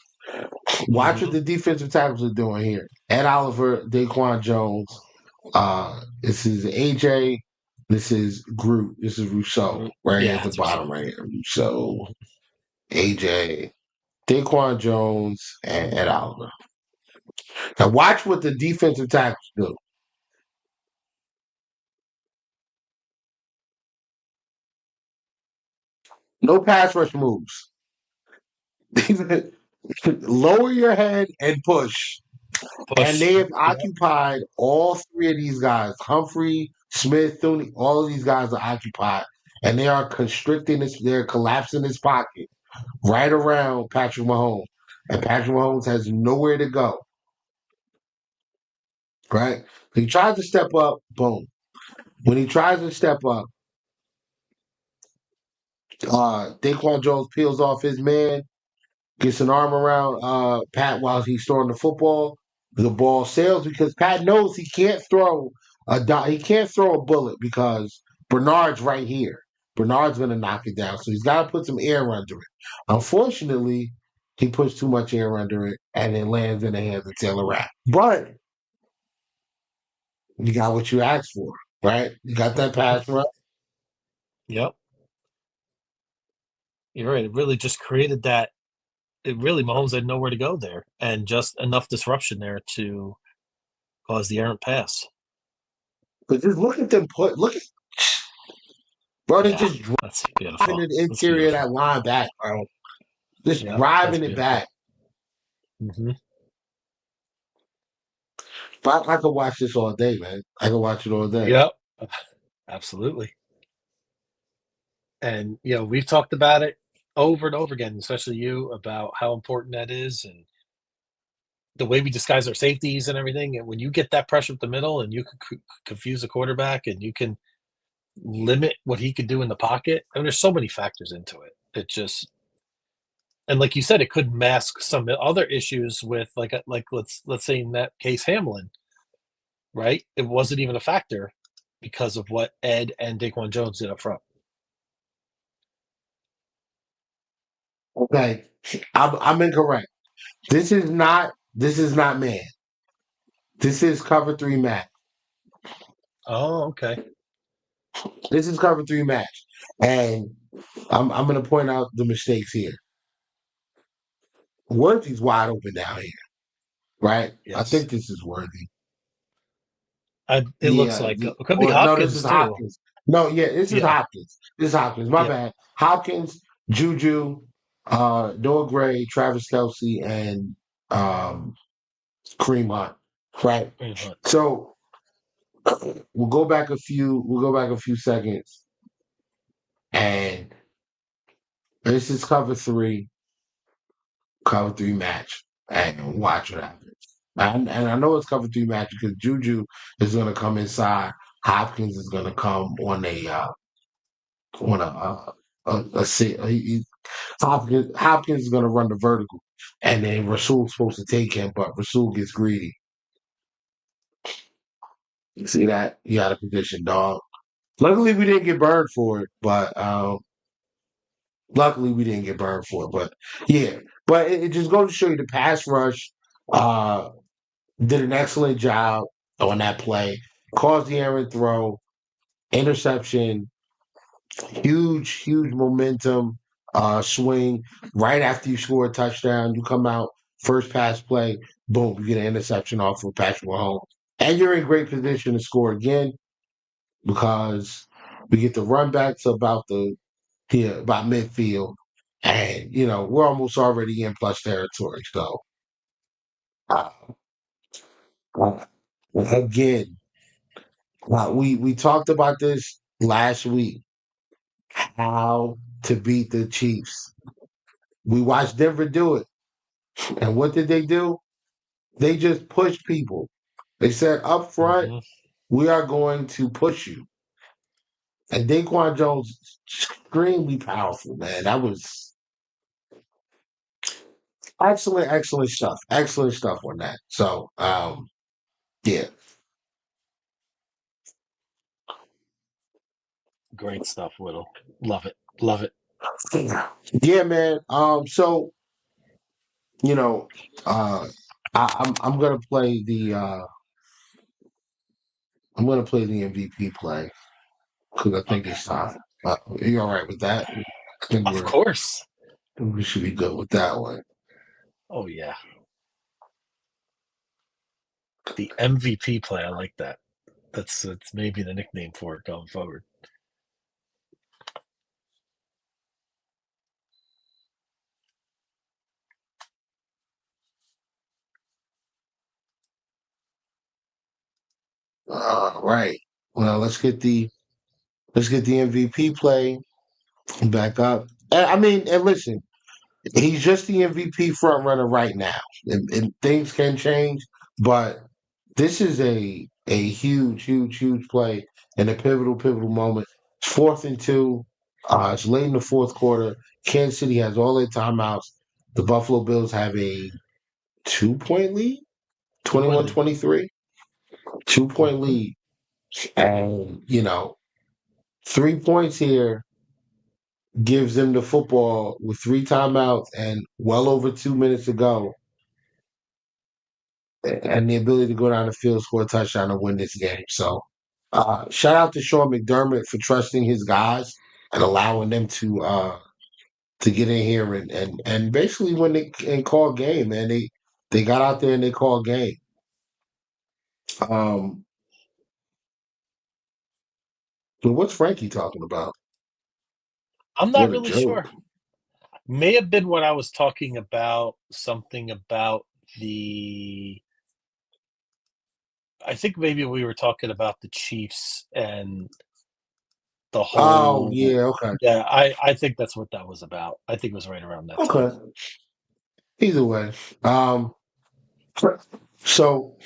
Watch what the defensive tackles are doing here. Ed Oliver, Daquan Jones. This is AJ. This is Groot. This is Rousseau. Right here at the bottom, right here. Rousseau, AJ, Daquan Jones, and Ed Oliver. Now watch what the defensive tackles do. No pass rush moves. Lower your head and push. And they have occupied all 3 of these guys. Humphrey, Smith, Thuney, all of these guys are occupied. And they are constricting this, they're collapsing this pocket right around Patrick Mahomes. And Patrick Mahomes has nowhere to go. Right? He tries to step up, boom. When he tries to step up, Daquan Jones peels off his man, gets an arm around Pat while he's throwing the football. The ball sails because Pat knows he can't throw a bullet because Bernard's right here. Bernard's going to knock it down. So he's got to put some air under it. Unfortunately, he puts too much air under it and it lands in the hands of Taylor Rapp. But you got what you asked for, right? You got that pass rush. Yep. You're right. It really just created that. Mahomes had nowhere to go there, and just enough disruption there to cause the errant pass. But just look at them Bro, they Yeah, just that's driving beautiful. the That's interior of that beautiful. line back, bro. Just Yeah, that's driving it back. beautiful. Hmm. But I could watch this all day, man. I could watch it all day. Yep, absolutely. And we've talked about it over and over again, especially you, about how important that is, and the way we disguise our safeties and everything. And when you get that pressure up the middle, and you can confuse the quarterback, and you can limit what he could do in the pocket. I mean, there's so many factors into it. It just, and like you said, it could mask some other issues with, like let's say in that case Hamlin, right? It wasn't even a factor because of what Ed and Daquan Jones did up front. Okay. I'm incorrect. This is not man. This is cover three match. Oh, okay. This is cover three match. And I'm gonna point out the mistakes here. Worthy's wide open down here, right? I Yes. think this is Worthy. It looks like it could be Or no, this is Hopkins too. Hopkins. No, yeah, this is Yeah. Hopkins. This is Hopkins. My Yeah. bad. Hopkins, Juju, Noah Gray, Travis Kelsey, and um, Kareem Hunt. Right. Kareem Hunt. So we'll go back a few seconds, and this is cover three match, and watch what happens. And I know it's cover three match because Juju is going to come inside. Hopkins is going to come on a sit. Hopkins is going to run the vertical, and then Rasul's supposed to take him, but Rasul gets greedy. You see that? You out of position, dog. Luckily, we didn't get burned for it, but yeah. But it just goes to show you the pass rush uh, did an excellent job on that play. Caused the errant throw, interception, huge momentum swing. Right after you score a touchdown, you come out first pass play, boom, you get an interception off of Patrick Mahomes, and you're in great position to score again because we get the run back to about midfield, and we're almost already in plus territory. So uh, uh, again, we talked about this last week. How to beat the Chiefs. We watched Denver do it. And what did they do? They just pushed people. They said up front, Hmm. we are going to push you. And Daquan Jones, extremely powerful, man. That was excellent stuff. Excellent stuff on that. So, yeah. Great stuff, Whittle. Love it. Love it. Yeah, man. So, you know, uh, I'm gonna play the MVP play because I think Okay. it's time. Are you all right with that? I think Of course. we should be good with that one. Oh yeah. The MVP play. I like that. That's maybe the nickname for it going forward. Right. Well, let's get the MVP play back up. I mean, and listen, he's just the MVP front runner right now, and things can change, but this is a huge play and a pivotal moment. It's 4th and 2. It's late in the fourth quarter. Kansas City has all their timeouts. The Buffalo Bills have a 2-point lead, 2-point twenty-one lead. 23 2-point Hmm. lead. And, 3 points here gives them the football with 3 timeouts and well over 2 minutes to go, and the ability to go down the field, score a touchdown, and win this game. So, shout out to Sean McDermott for trusting his guys and allowing them to get in here and basically when they and call game, man. They got out there and they called game. Um, but what's Frankie talking about? I'm not What a really joke. sure. May have been when I was talking about something about the. I think maybe we were talking about the Chiefs and the Oh whole. yeah, okay. Yeah, I think that's what that was about. I think it was right around that time. Okay. Either way. Um so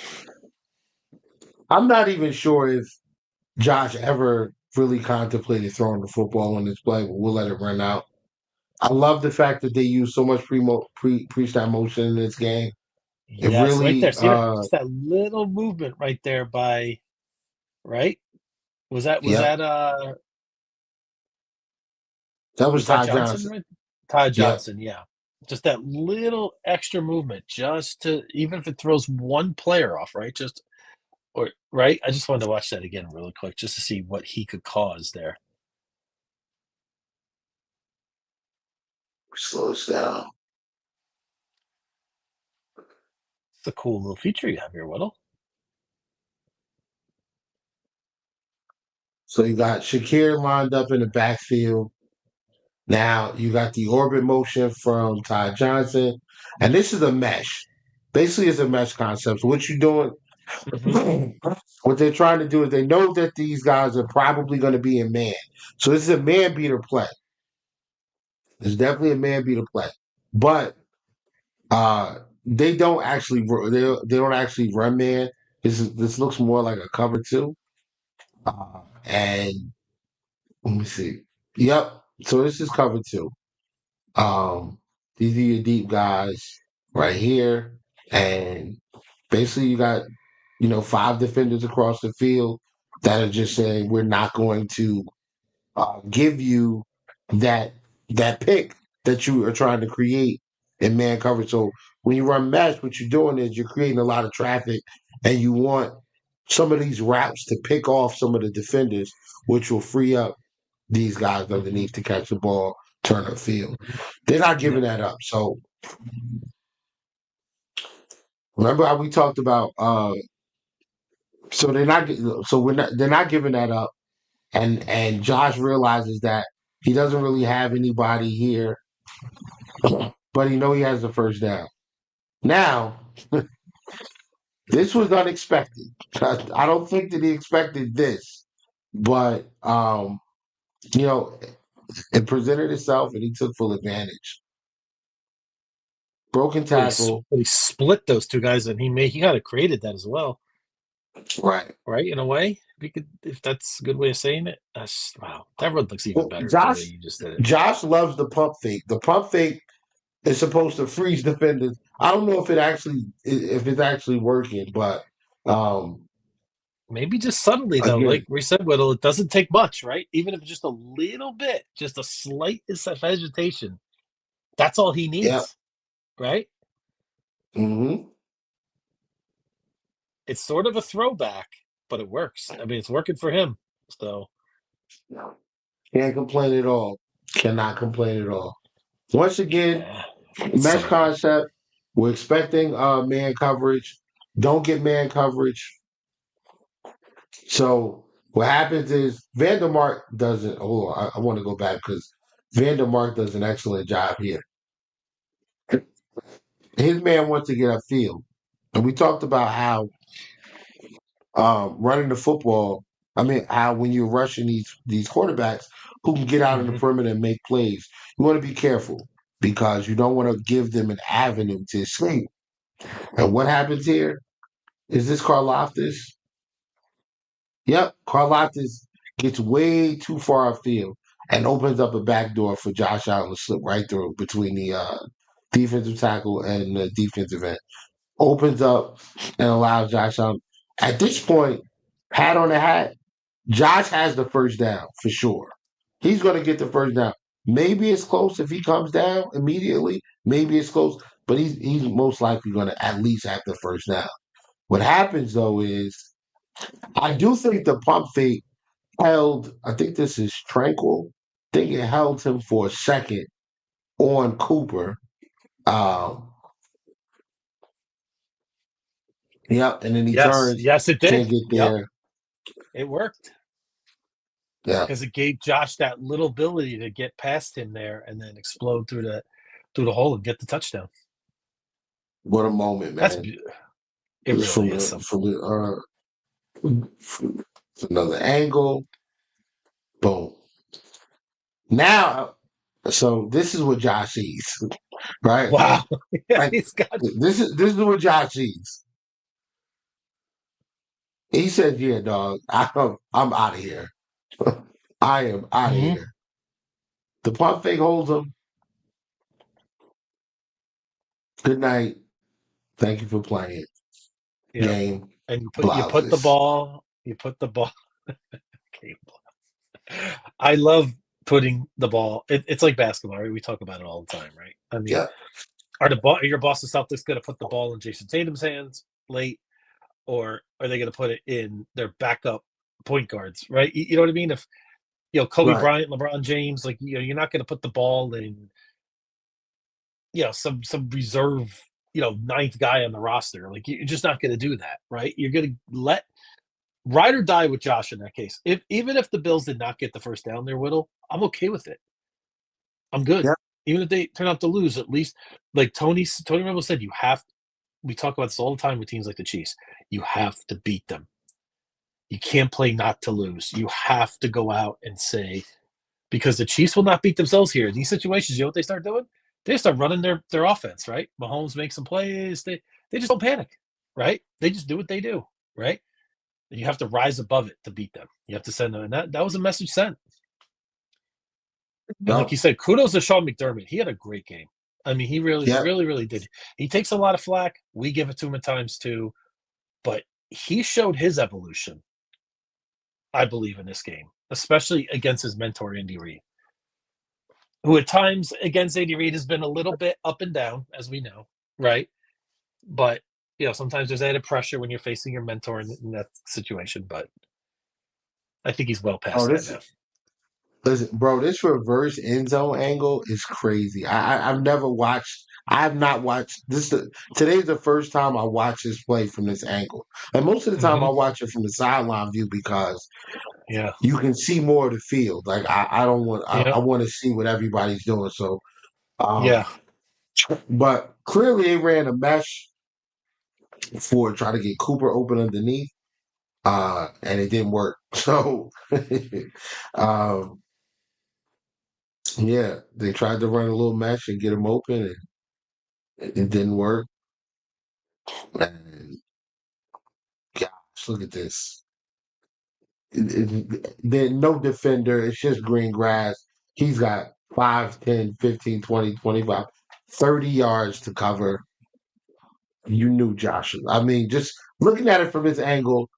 I'm not even sure if Josh ever really contemplated throwing the football on this play, but we'll let it run out. I love the fact that they use so much pre-snap motion in this game. It Yes, right there. really See that? Just that little movement right there by right? Was yep. that That was was that Ty Johnson, Johnson. right? Ty Yep. Johnson, yeah. Just that little extra movement, just to even if it throws one player off, right? Just or right? I just wanted to watch that again really quick just to see what he could cause there. Slow this down. It's a cool little feature you have here, Whittle. So you got Shakir lined up in the backfield. Now you got the orbit motion from Ty Johnson, and this is a mesh. Basically, it's a mesh concept. So what you're doing, Hmm. what they're trying to do is they know that these guys are probably going to be in man. So this is a man beater play. It's definitely a man beater play, but they don't actually they don't actually run man. This looks more like a cover two, and let me see. Yep. So this is cover two. Um, these are your deep guys right here, and basically you got five defenders across the field that are just saying we're not going to give you that pick that you are trying to create in man coverage. So when you run mesh, what you're doing is you're creating a lot of traffic, and you want some of these routes to pick off some of the defenders, which will free up these guys underneath to catch the ball, turn the field. They're not giving Yep. that up. So remember how we talked about so they're not giving that up. And Josh realizes that he doesn't really have anybody here, but he has the first down. Now, this was unexpected. I don't think that he expected this, but it presented itself and he took full advantage. Broken But tackle, he split those two guys, and he kind of created that as well, right? right? In a way, if that's a good way of saying it. That's wow. That one looks even Well, better the way you just did it. Josh loves the pump fake. The pump fake is supposed to freeze defenders. I don't know if it's actually working, but um, Maybe just subtly though, again, like we said, Whittle, it doesn't take much, right? Even if it's just a little bit, just a slight of vegetation, that's all he yeah, needs, right? hmm It's sort of a throwback, but it works. I mean, it's working for him. So can't complain at all. Cannot complain at all. Once again, yeah, it's mesh something. concept. We're expecting man coverage. Don't get man coverage. So what happens is Vandermark doesn't. Oh, I want to go back because Vandermark does an excellent job here. His man wants to get upfield, and we talked about how running the football. I mean, how when you're rushing these quarterbacks who can get out in the Hmm. perimeter and make plays, you want to be careful because you don't want to give them an avenue to escape. And what happens here is this Karlaftis. Yep, Karlaftis gets way too far afield and opens up a back door for Josh Allen to slip right through between the defensive tackle and the defensive end. Opens up and allows Josh Allen. At this point, hat on the hat, Josh has the first down for sure. He's going to get the first down. Maybe it's close if he comes down immediately. Maybe it's close, but he's most likely going to at least have the first down. What happens though is I do think the pump fake held. I think this is Tranquil. I think it held him for a second on Cooper. Um, yep, and then he Yes, turns, yes, it can't did. get Yep, there. it worked. Yeah. because it gave Josh that little ability to get past him there and then explode through the hole and get the touchdown. What a moment, That's man. it It's really is something. from another angle. Boom. Now, so this is what Josh sees, right? Wow. Yeah, Like he's got this is what Josh sees. He said, "Yeah, dog, I'm out of here. I am out of Mhm. here." The punt fake holds him. Good night. Thank you for playing. Yep. Game And you put the blouses. ball okay. I love putting the ball. It's like basketball, right? We talk about it all the time, right? I mean, Yeah, are your Boston Celtics going to put the ball in Jason Tatum's hands late, or are they going to put it in their backup point guards, right? You know what I mean? If Kobe right. Bryant, LeBron James, like you're not going to put the ball in some reserve ninth guy on the roster. Like you're just not going to do that, right? You're going to let ride or die with Josh in that case. Even if the Bills did not get the first down there, Whittle, I'm okay with it. I'm good. Yeah, Even if they turn out to lose, at least like Tony Romo said, we talk about this all the time with teams like the Chiefs. You have to beat them. You can't play not to lose. You have to go out and say, because the Chiefs will not beat themselves here. In these situations, you know what they start doing? They start running their offense, right? Mahomes makes some plays. They just don't panic, right? They just do what they do, right? And you have to rise above it to beat them. You have to send them. And that was a message sent. And like no, you said, kudos to Sean McDermott. He had a great game. I mean, he really, yeah, really, really did. He takes a lot of flack. We give it to him at times too. But he showed his evolution, I believe, in this game, especially against his mentor, Andy Reid, who at times against Andy Reid has been a little bit up and down, as we know, right? But, sometimes there's added pressure when you're facing your mentor in that situation. But I think he's well Oh, past that this now. listen, bro. This reverse end zone angle is crazy. I've never watched. I have not watched this. Today's the first time I watch this play from this angle. And most of the time, I Hmm. watch it from the sideline view because Yeah. you can see more of the field. Like I don't want. I Yep. want to see what everybody's doing. So, Yeah. um, but clearly they ran a mesh for trying to get Cooper open underneath, and it didn't work. So, um, yeah, they tried to run a little mesh and get him open, and it didn't work. And gosh, look at this. There's no defender. It's just green grass. He's got 5, 10, 15, 20, 25, 30 yards to cover. You knew Josh. I mean, just looking at it from his angle,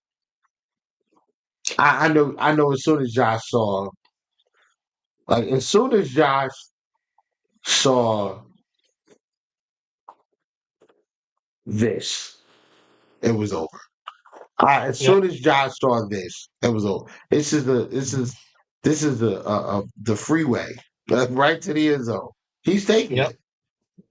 I know as soon as Josh saw, like, as soon as Josh saw this, it was over. As Yep. soon as Josh saw this, it was over. This is the freeway right to the end zone. He's taking Yep. it.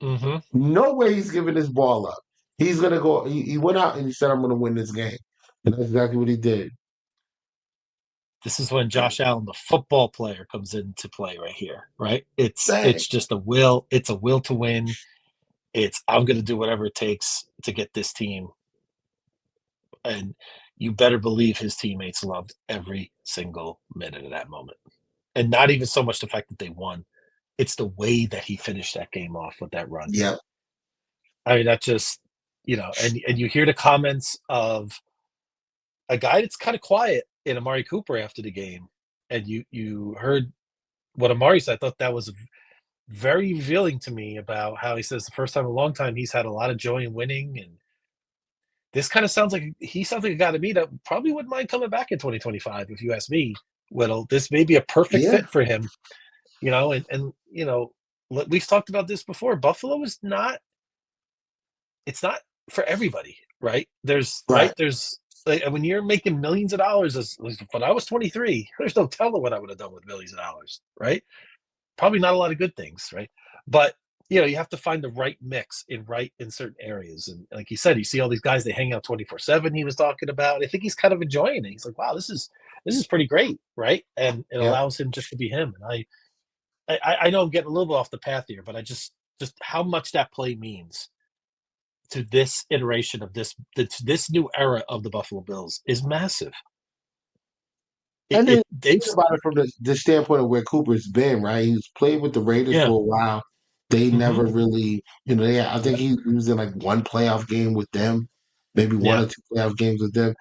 Hmm. No way he's giving this ball up. He's gonna go. He went out and he said, "I'm gonna win this game," and that's exactly what he did. This is when Josh Allen, the football player, comes into play right here, right? It's Dang. it's just a will. It's a will to win. It's I'm going to do whatever it takes to get this team. And you better believe his teammates loved every single minute of that moment. And not even so much the fact that they won. It's the way that he finished that game off with that run. Yep. I mean, that just, and you hear the comments of a guy that's kind of quiet in Amari Cooper after the game. And you heard what Amari said. I thought that was very revealing to me about how he says the first time in a long time he's had a lot of joy in winning. And this kind of sounds like a guy to me that probably wouldn't mind coming back in 2025, if you ask me, Whittle. This may be a perfect Yeah. fit for him, and we've talked about this before. Buffalo is not, it's not for everybody, right? Right. There's like, when you're making millions of dollars, when I was 23, there's no telling what I would have done with millions of dollars, right? Probably not a lot of good things, right? But you have to find the right mix in certain areas. And like you said, you see all these guys, they hang out 24/7. He was talking about. I think he's kind of enjoying it. He's like, wow, this is this is pretty great, right? And it Yeah. allows him just to be him. And I know I'm getting a little bit off the path here, but I just how much that play means to this iteration of this new era of the Buffalo Bills is massive. And then They've think about it from the standpoint of where Cooper's been, right? He's played with the Raiders Yeah. for a while. They Mhm. never really, I think he was in like one playoff game with them, maybe one Yeah. or two playoff games with them.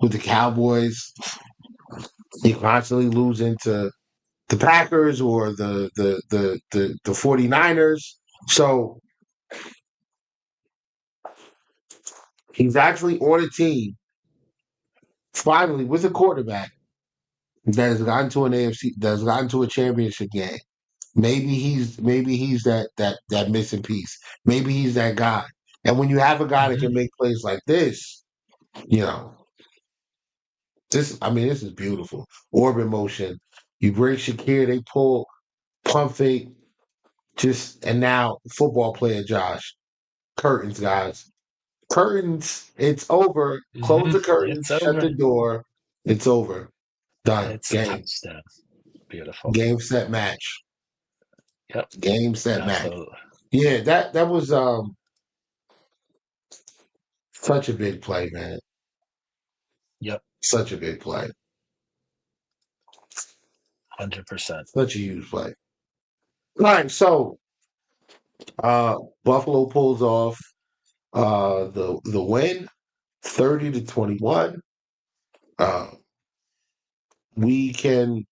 With the Cowboys, he constantly losing to the Packers or the 49ers. So he's actually on a team finally with a quarterback that has gotten to an AFC, that's gotten to a championship game. Maybe he's that missing piece. Maybe he's that guy. And when you have a guy that Mhm. can make plays like this, this is beautiful. Orbit motion. You bring Shakir, they pull pump fake, and now football player Josh. Curtains, guys. Curtains, it's over. Close the curtains, It's shut over. the door. It's over. Done. It's a touchdown. Beautiful. Game set match. Yep. Game set match. Absolutely. Yeah, that was such a big play, man. Yep. Such a big play. 100%. Such a huge play. All right, so Buffalo pulls off the win, 30-21. We can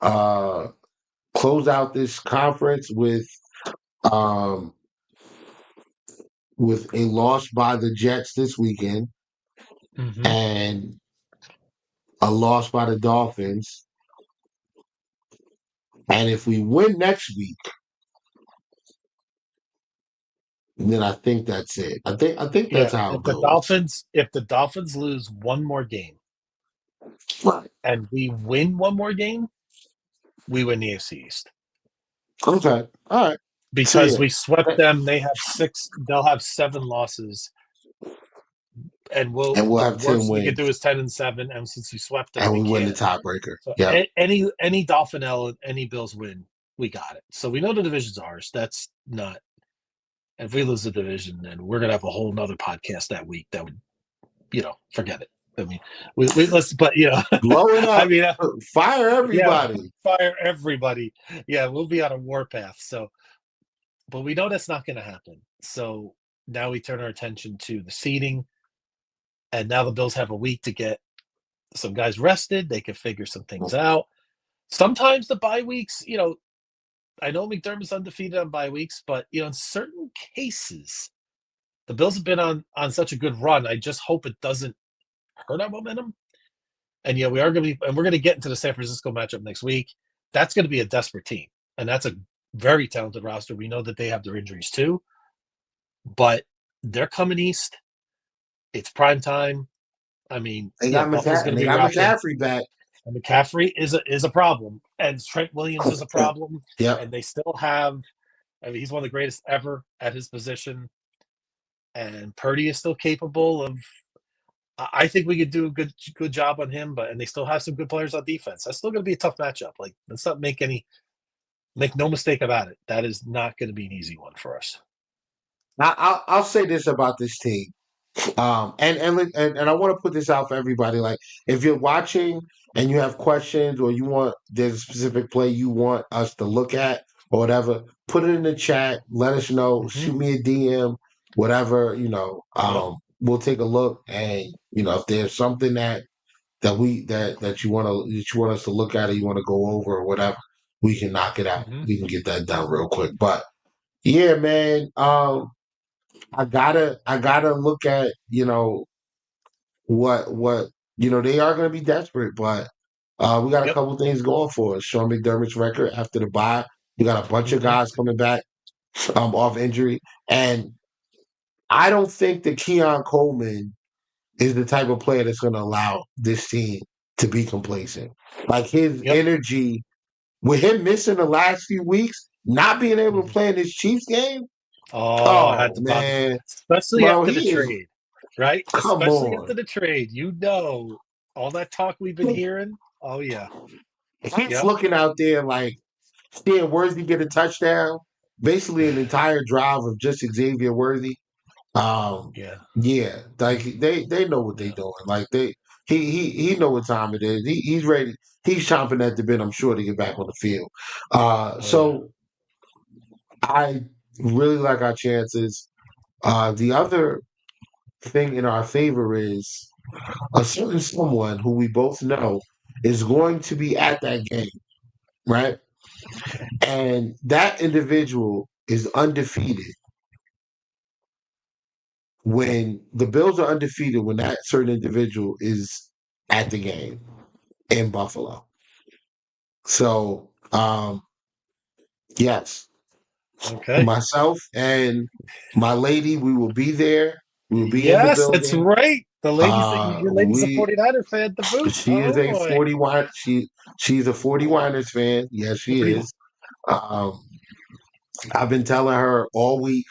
close out this conference with a loss by the Jets this weekend Mhm. and a loss by the Dolphins. And if we win next week, then I think that's it. I think that's how it goes. If the Dolphins lose one more game Right. and we win one more game, we win the AFC East. Okay. All right. Because yeah. we swept them, they'll have 7 losses. And we'll the have 10 worst we wins. could do is 10-7, and since we swept them, And we win can't. the tiebreaker. So Yeah. any Dolphin L, any Bills win, we got it. So we know the division's ours. That's not. And if we lose the division, then we're gonna have a whole nother podcast that week. That would, forget it. I mean, we let's, but blow it up. I mean, fire everybody. Yeah, fire everybody. Yeah, we'll be on a warpath. So, but we know that's not going to happen. So now we turn our attention to the seeding, and now the Bills have a week to get some guys rested. They can figure some things out. Sometimes the bye weeks, I know McDermott's undefeated on bye weeks, but in certain cases, the Bills have been on such a good run. I just hope it doesn't hurt our momentum. And we are going to be, and we're going to get into the San Francisco matchup next week. That's going to be a desperate team, and that's a very talented roster. We know that they have their injuries too, but they're coming east. It's prime time. I mean, they got McCaffrey back. And McCaffrey is a problem, and Trent Williams is a problem. Yeah, and they still have. I mean, he's one of the greatest ever at his position, and Purdy is still capable of. I think we could do a good job on him, and they still have some good players on defense. That's still going to be a tough matchup. Like, let's not make no mistake about it. That is not going to be an easy one for us. I'll say this about this team, and I want to put this out for everybody. Like, if you're watching and you have questions or there's a specific play you want us to look at or whatever, put it in the chat. Let us know. Mm-hmm. Shoot me a DM, whatever. We'll take a look, and if there's something that you want us to look at or you want to go over or whatever, we can knock it out. Mm-hmm. We can get that done real quick. But yeah, man, I gotta look at what they are gonna be desperate, but we got a couple things going for us. Sean McDermott's record after the bye. We got a bunch of guys coming back off injury, and I don't think that Keon Coleman is the type of player that's going to allow this team to be complacent. Like, his energy, with him missing the last few weeks, not being able to play in this Chiefs game. Oh man! Especially after the trade, right? Come Especially on. after the trade, all that talk we've been hearing. Oh yeah. He's Yep. looking out there like seeing Worthy get a touchdown, basically an entire drive of just Xavier Worthy. Yeah. Yeah, like they know what they Yeah. doing. Like he know what time it is. He's ready. He's chomping at the bit, I'm sure, to get back on the field. Oh yeah. So I really like our chances. The other thing in our favor is a certain someone who we both know is going to be at that game, right? And that individual is undefeated when the Bills are undefeated when that certain individual is at the game in Buffalo. So, yes, Okay. myself and my lady, we will be there. We will be in the Yes, that's building. right. The ladies, your lady's a We 49er fan to boot. She is Oh a boy. 41 she's a 49ers fan. Yes, she 40. is. Um, I've been telling her all week.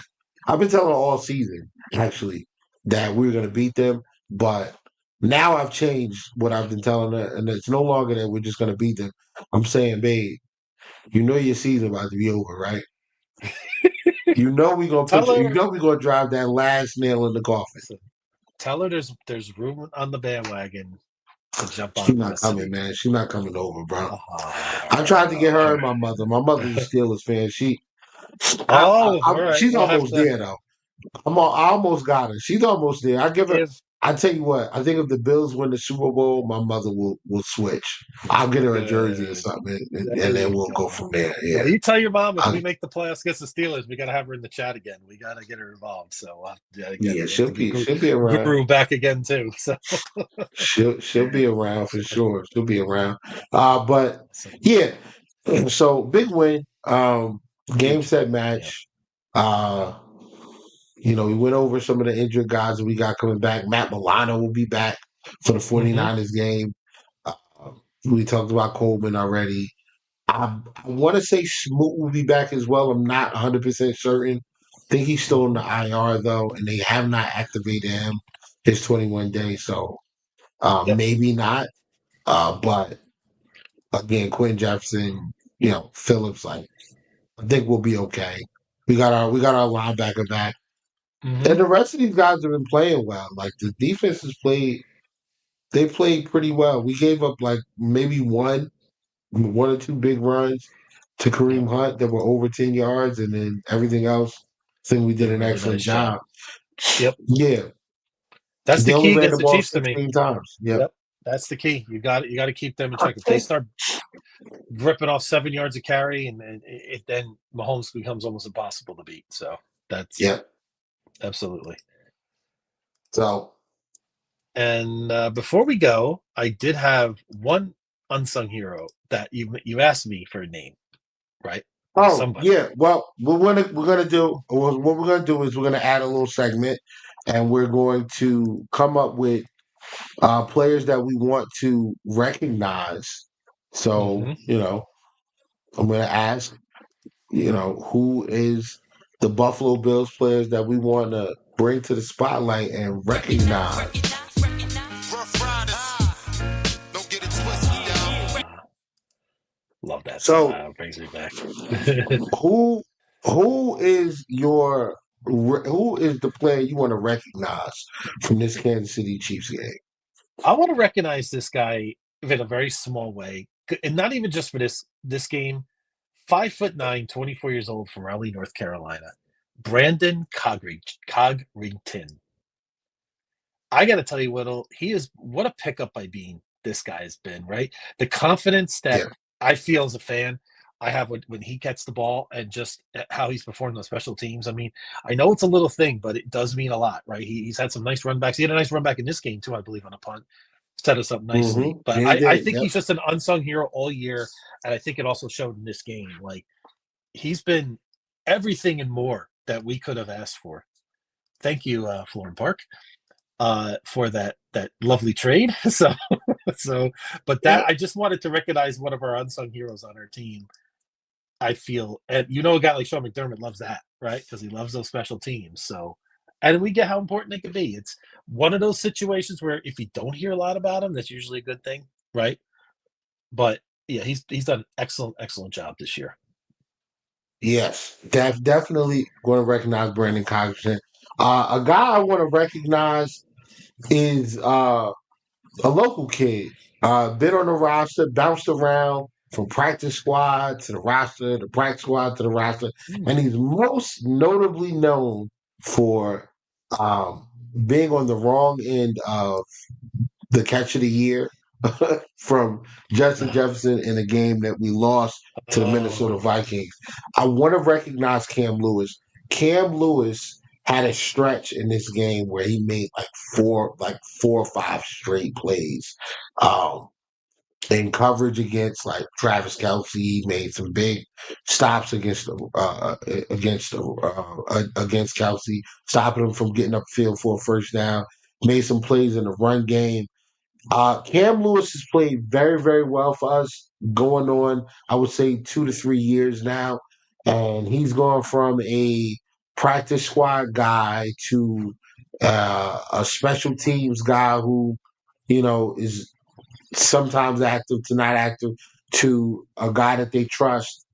I've been telling her all season, actually, that we're gonna beat them. But now I've changed what I've been telling her, and it's no longer that we're just gonna beat them. I'm saying, babe, you know your season about to be over, right? You know we gonna Tell you her. know we gonna drive that last nail in the coffin. Listen, tell her there's room on the bandwagon to jump She's on not this coming, city. man. She's not coming over, bro. I tried to get her and Oh, my mother. My mother's a Steelers fan. oh, all right. She's We'll have almost to. there though. I almost got her. She's almost there. I give her. If I tell you what. I think if the Bills win the Super Bowl, my mother will switch. I'll get her a jersey or good, something, there and then you we'll go go. from there. Well, Yeah. you tell your mom if I, we make the playoffs against the Steelers, we got to have her in the chat again. We got to get her involved. So yeah, yeah. we have to get She'll be around. Guru back again too. So She'll be around for awesome. sure. She'll be around. But Awesome. yeah. So big win. Game Huge set win. Yeah. match. Uh, we went over some of the injured guys that we got coming back. Matt Milano will be back for the Mm-hmm. 49ers game. Uh, we talked about Coleman already. I want to say Smoot will be back as well. I'm not 100% certain. I think he's still in the IR though, and they have not activated him his 21 days. So Yep. maybe not. But again, Quentin Jefferson, Phillips, like I think we'll be okay. We got our linebacker back. Mm-hmm. And the rest of these guys have been playing well. Like the defense has played, they played pretty well. We gave up like maybe one or two big runs to Yep. Kareem Hunt that were over 10 yards, and then everything else, I think we did Did a an really excellent nice job. job. Yep. Yeah. That's They the only key ran against the the ball Chiefs to me. 16 times. Yep. Yep. That's the key. You got it. You got to keep them in check. If they start ripping off 7 yards of carry, and it then Mahomes becomes almost impossible to beat. So that's Yep. absolutely. So And before we go, I did have one unsung hero that you asked me for a name, right? Somebody. yeah. Well, we're gonna do what we're gonna do is we're gonna add a little segment, and we're going to come up with players that we want to recognize. So, Mm-hmm. I'm going to ask, who is the Buffalo Bills players that we want to bring to the spotlight and recognize? Rough Riders. Don't get it twisted, y'all. Love that So, song. Brings me back. who who is your who is the player you want to recognize from this Kansas City Chiefs game? I want to recognize this guy in a very small way, and not even just for this game. 5'9", 24 years old from Raleigh, North Carolina. Brandon Cogrington. I got to tell you, what a pickup by Bean this guy has been, right? The confidence that Yeah. I feel as a fan I have when he gets the ball and just how he's performed on special teams. I mean, I know it's a little thing, but it does mean a lot, right? He's had some nice run backs. He had a nice run back in this game too, I believe, on a punt. Set us up nicely. Mm-hmm. But Yeah, he I did. think Yep. he's just an unsung hero all year, and I think it also showed in this game. Like, he's been everything and more that we could have asked for. Thank you, Florin Park, for that lovely trade. But Yeah. I just wanted to recognize one of our unsung heroes on our team. I feel, and a guy like Sean McDermott loves that, right? Because he loves those special teams. So, and we get how important they can be. It's one of those situations where if you don't hear a lot about him, that's usually a good thing, right? But yeah, he's done an excellent job this year. Yes, definitely going to recognize Brandon Cogburn. A guy I want to recognize is a local kid. Been on the roster, bounced around from practice squad to the roster, the practice squad to the roster, and he's most notably known for being on the wrong end of the catch of the year from Justin Jefferson in a game that we lost to the Minnesota Vikings. I want to recognize Cam Lewis. Cam Lewis had a stretch in this game where he made like four or five straight plays. In coverage against like Travis Kelce, made some big stops against Kelce, stopping him from getting upfield for a first down. Made some plays in the run game. Cam Lewis has played very, very well for us going on, I would say, 2 to 3 years now. And he's gone from a practice squad guy to a special teams guy who, is sometimes active to not active, to a guy that they trust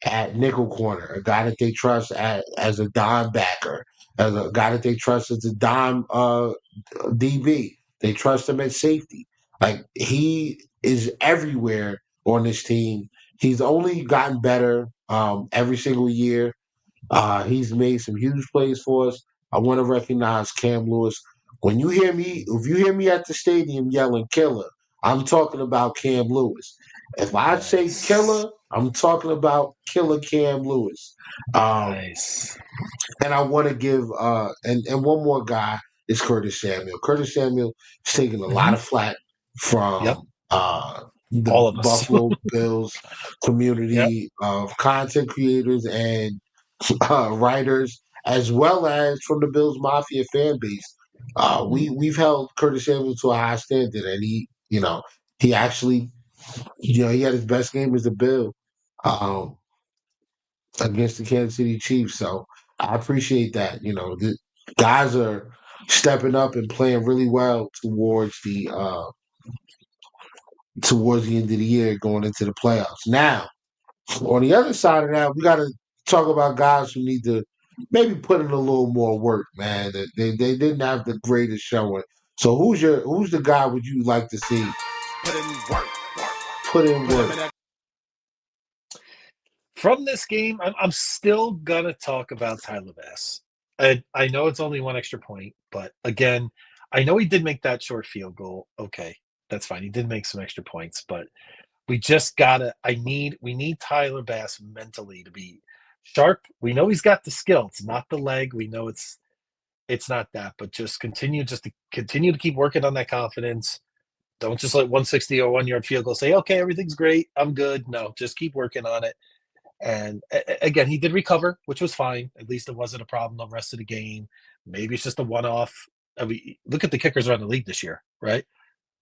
at nickel corner, a guy that they trust as a dime backer, as a guy that they trust as a dime DB. They trust him at safety. Like, he is everywhere on this team. He's only gotten better every single year. He's made some huge plays for us. I want to recognize Cam Lewis. If you hear me at the stadium yelling "killer," I'm talking about Cam Lewis. If I say "killer," I'm talking about killer Cam Lewis. Nice. And I want to give and one more guy is Curtis Samuel. Curtis Samuel is taking a lot of flack from Yep. the All of us. Buffalo Bills community of content creators and writers, as well as from the Bills Mafia fan base. We've held Curtis Samuel to a high standard, and he actually, he had his best game as a Bill against the Kansas City Chiefs. So I appreciate that. The guys are stepping up and playing really well towards the end of the year, going into the playoffs. Now, on the other side of that, we got to talk about guys who need to maybe put in a little more work, man. They didn't have the greatest showing. So who's the guy would you like to see put in work? From this game, I'm still gonna talk about Tyler Bass. I know it's only one extra point, but again, I know he did make that short field goal. Okay, that's fine. He did make some extra points, but we just gotta. We need Tyler Bass mentally to be sharp. We know he's got the skill. It's not the leg. We know it's not that, but just continue to keep working on that confidence. Don't just let 160 or 1 yard field goal say, okay, everything's great. I'm good. No, just keep working on it. And again, he did recover, which was fine. At least it wasn't a problem the rest of the game. Maybe it's just a one-off. I mean, look at the kickers around the league this year, right?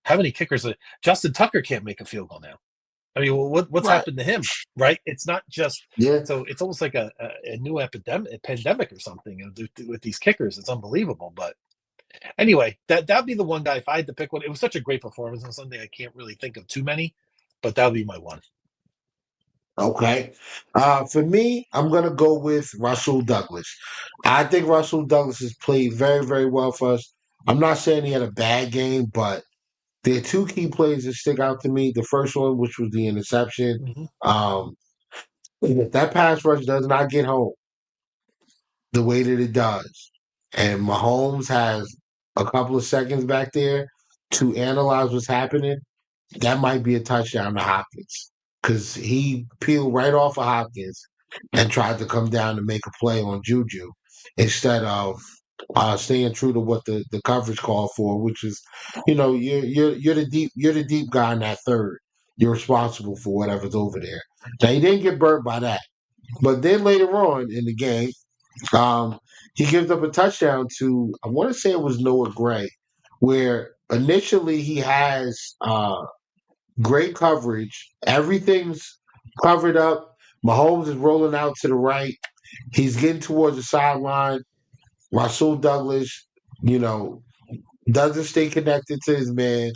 How many kickers? Justin Tucker can't make a field goal now. I mean, what's happened to him, right? It's not just so it's almost like a new pandemic or something with these kickers. It's unbelievable. But anyway, that'd be the one guy if I had to pick one. It was such a great performance on Sunday. I can't really think of too many, but that would be my one. Okay. For me, I'm going to go with Rasul Douglas. I think Rasul Douglas has played very, very well for us. I'm not saying he had a bad game, but there are two key plays that stick out to me. The first one, which was the interception. If that pass rush does not get home the way that it does, and Mahomes has a couple of seconds back there to analyze what's happening, that might be a touchdown to Hopkins. Because he peeled right off of Hopkins and tried to come down and make a play on Juju instead of staying true to what the coverage called for, which is, you're the deep guy in that third. You're responsible for whatever's over there. Now he didn't get burnt by that, but then later on in the game, he gives up a touchdown to, I want to say it was Noah Gray, where initially he has great coverage. Everything's covered up. Mahomes is rolling out to the right. He's getting towards the sideline. Rasul Douglas, doesn't stay connected to his man.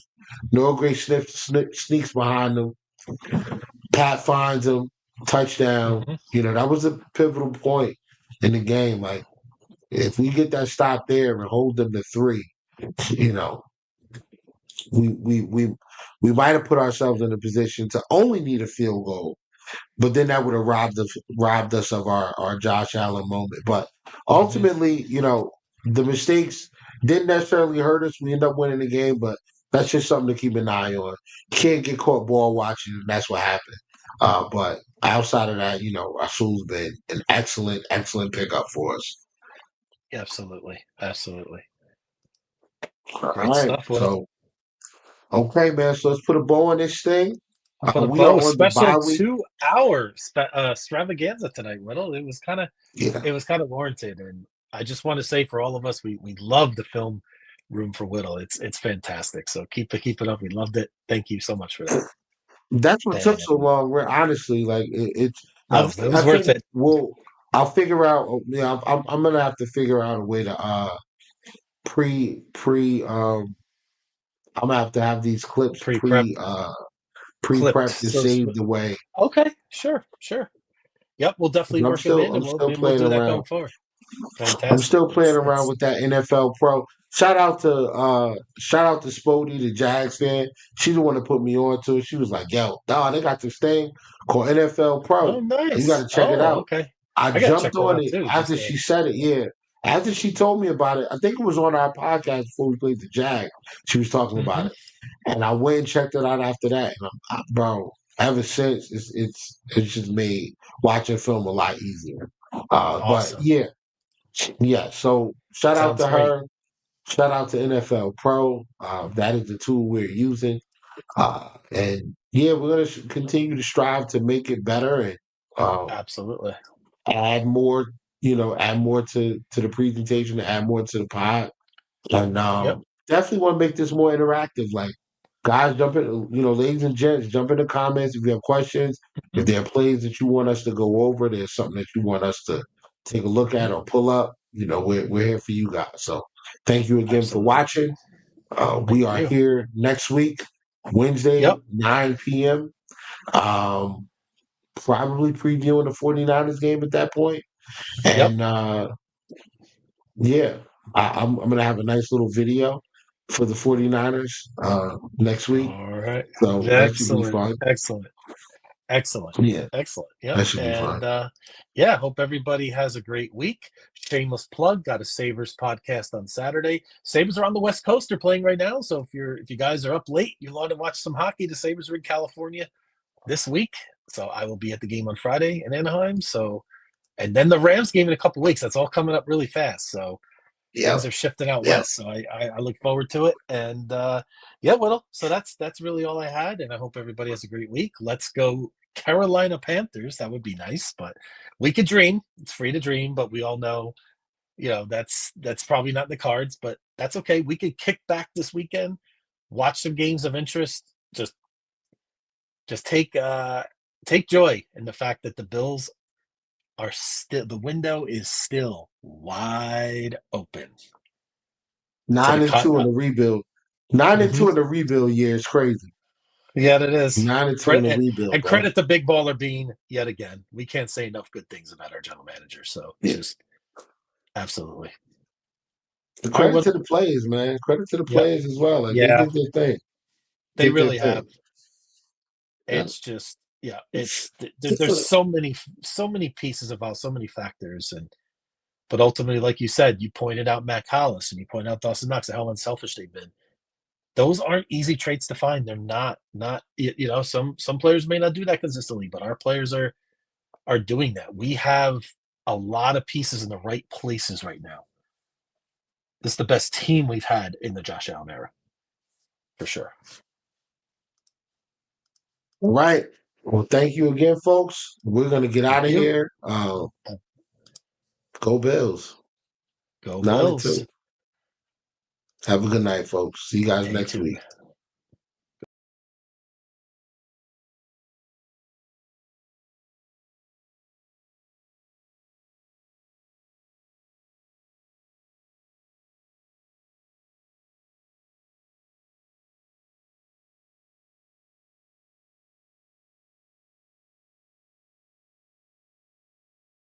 Noah Gray sneaks behind him, Pat finds him, touchdown. Mhm. That was a pivotal point in the game. Like, if we get that stop there and hold them to 3, you know, we might have put ourselves in a position to only need a field goal, but then that would have robbed us of our Josh Allen moment. But Mhm. ultimately, the mistakes didn't necessarily hurt us. We end up winning the game, but that's just something to keep an eye on. Can't get caught ball watching, and that's what happened. But outside of that, Rasul's been an excellent, excellent pickup for us. Absolutely. Absolutely. All Great right. stuff, Will. So, okay, man. So let's put a bow on this thing. I'll put a We are bow. on the Special bye week. 2-hour extravaganza tonight, Will. It was kind Yeah. of warranted, and I just want to say for all of us, we love the film Room for Whittle. It's fantastic. So keep it up. We loved it. Thank you so much for that. That's what took so And long. Honestly, like it's. no, it I was worth think it. I'll figure out. Yeah, I'm gonna have to figure out a way to pre. I'm gonna have to have these clips Pre-prep, clipped. pre-prepped and So saved away. okay, sure. Yep, we'll definitely I'm work them in, still and I'm we'll still maybe we'll playing do that around. going forward. I'm Fantastic. still playing around It's with that NFL Pro. Shout out to Spody, the Jags fan. She's the one that put me on to it. She was like, "Yo, dog, they got this thing called NFL Pro. oh You got nice. to check it Oh out." okay. I I gotta check jumped that on out it too. after Just to she said it. Yeah, after she told me about it, I think it was on our podcast before we played the Jag. She was talking about Mhm. it, and I went and checked it out after that. And bro, ever since it's just made watching film a lot easier. But Awesome. yeah. So shout out Sounds to great. her. Shout out to NFL Pro. That is the tool we're using. And yeah, we're gonna continue to strive to make it better and Absolutely. add more. Add more to the presentation, add more to the pod, and Yep. definitely want to make this more interactive. Like, guys, jump in. Ladies and gents, jump in the comments if you have questions. If Mhm. there are plays that you want us to go over, there's something that you want us to take a look at Mhm. or pull up. We're here for you guys. So thank you again for Absolutely. watching. We Thank are you. here next week, Wednesday, Yep. 9 p.m. Um, probably previewing the 49ers game at that point. Yep. And yeah, I'm going to have a nice little video for the 49ers next week. All right. So that should be Excellent. fun. Excellent. Excellent. Yeah, Excellent. Yep. that should be fun. And yeah, hope everybody has a great week. Shameless plug, got a Sabres podcast on Saturday. Sabres are on the West Coast, they're playing right now. So if you guys are up late, you want to watch some hockey, the Sabres are in California this week. So I will be at the game on Friday in Anaheim. So and then the Rams game in a couple weeks. That's all coming up really fast. So Yeah, things are shifting out yeah. west. So I look forward to it. And yeah, well, so that's really all I had. And I hope everybody has a great week. Let's go Carolina Panthers. That would be nice, but we could dream. It's free to dream, but we all know, that's probably not in the cards, but that's okay. We could kick back this weekend, watch some games of interest, just take joy in the fact that the Bills are still, the window is still wide open to the 9-2 in the rebuild. 9-2 in the rebuild year is crazy. Yeah, it is. 9-2 in the rebuild, And bro. credit to Big Baller Bean yet again. We can't say enough good things about our general manager. So Yeah. just absolutely. Credit to the players, man. Credit to the players as well. Like, they Yeah, did their thing. they really have. Yeah. It's just, there's so many pieces about so many factors. But ultimately, like you said, you pointed out Matt Hollis and you pointed out Dawson Knox and how unselfish they've been. Those aren't easy traits to find. They're not, some players may not do that consistently, but our players are doing that. We have a lot of pieces in the right places right now. This is the best team we've had in the Josh Allen era, for sure. All right. Well, thank you again, folks. We're going to get out of here. Go Bills. Go 9-2. Bills. Have a good night, folks. See you guys Stay next tuned. week.